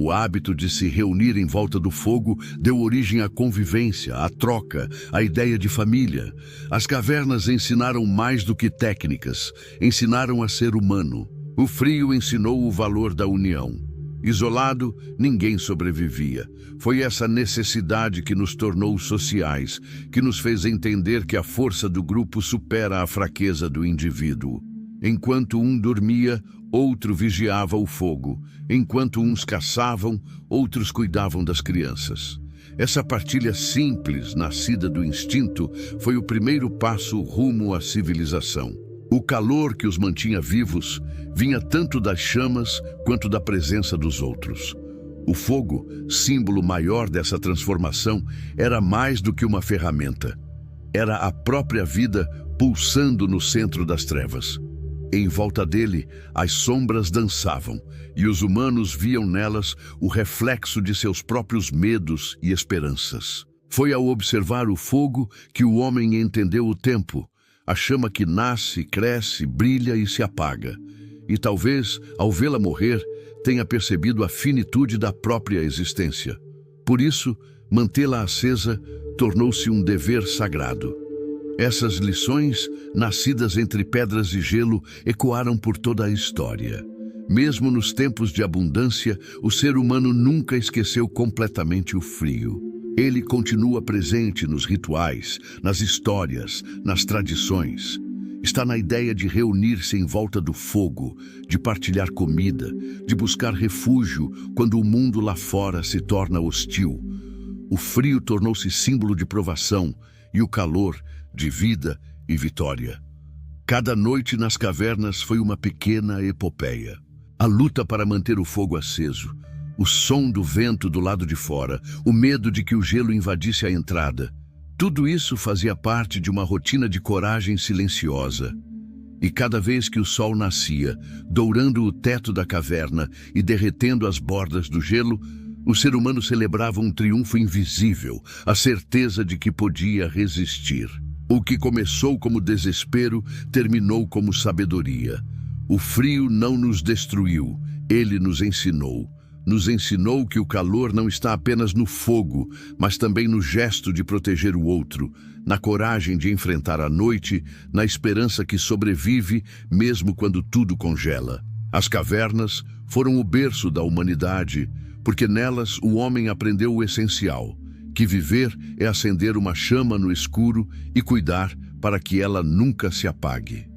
O hábito de se reunir em volta do fogo deu origem à convivência, à troca, à ideia de família. As cavernas ensinaram mais do que técnicas, ensinaram a ser humano. O frio ensinou o valor da união. Isolado, ninguém sobrevivia. Foi essa necessidade que nos tornou sociais, que nos fez entender que a força do grupo supera a fraqueza do indivíduo. Enquanto um dormia, outro vigiava o fogo. Enquanto uns caçavam, outros cuidavam das crianças. Essa partilha simples, nascida do instinto, foi o primeiro passo rumo à civilização. O calor que os mantinha vivos vinha tanto das chamas quanto da presença dos outros. O fogo, símbolo maior dessa transformação, era mais do que uma ferramenta. Era a própria vida pulsando no centro das trevas. Em volta dele, as sombras dançavam, e os humanos viam nelas o reflexo de seus próprios medos e esperanças. Foi ao observar o fogo que o homem entendeu o tempo, a chama que nasce, cresce, brilha e se apaga. E talvez, ao vê-la morrer, tenha percebido a finitude da própria existência. Por isso, mantê-la acesa tornou-se um dever sagrado. Essas lições, nascidas entre pedras e gelo, ecoaram por toda a história. Mesmo nos tempos de abundância, o ser humano nunca esqueceu completamente o frio. Ele continua presente nos rituais, nas histórias, nas tradições. Está na ideia de reunir-se em volta do fogo, de partilhar comida, de buscar refúgio quando o mundo lá fora se torna hostil. O frio tornou-se símbolo de provação e o calor de vida e vitória. Cada noite nas cavernas foi uma pequena epopeia. A luta para manter o fogo aceso, o som do vento do lado de fora, o medo de que o gelo invadisse a entrada. Tudo isso fazia parte de uma rotina de coragem silenciosa. E cada vez que o sol nascia, dourando o teto da caverna e derretendo as bordas do gelo, o ser humano celebrava um triunfo invisível, a certeza de que podia resistir. O que começou como desespero, terminou como sabedoria. O frio não nos destruiu, ele nos ensinou. Nos ensinou que o calor não está apenas no fogo, mas também no gesto de proteger o outro, na coragem de enfrentar a noite, na esperança que sobrevive mesmo quando tudo congela. As cavernas foram o berço da humanidade, porque nelas o homem aprendeu o essencial, que viver é acender uma chama no escuro e cuidar para que ela nunca se apague.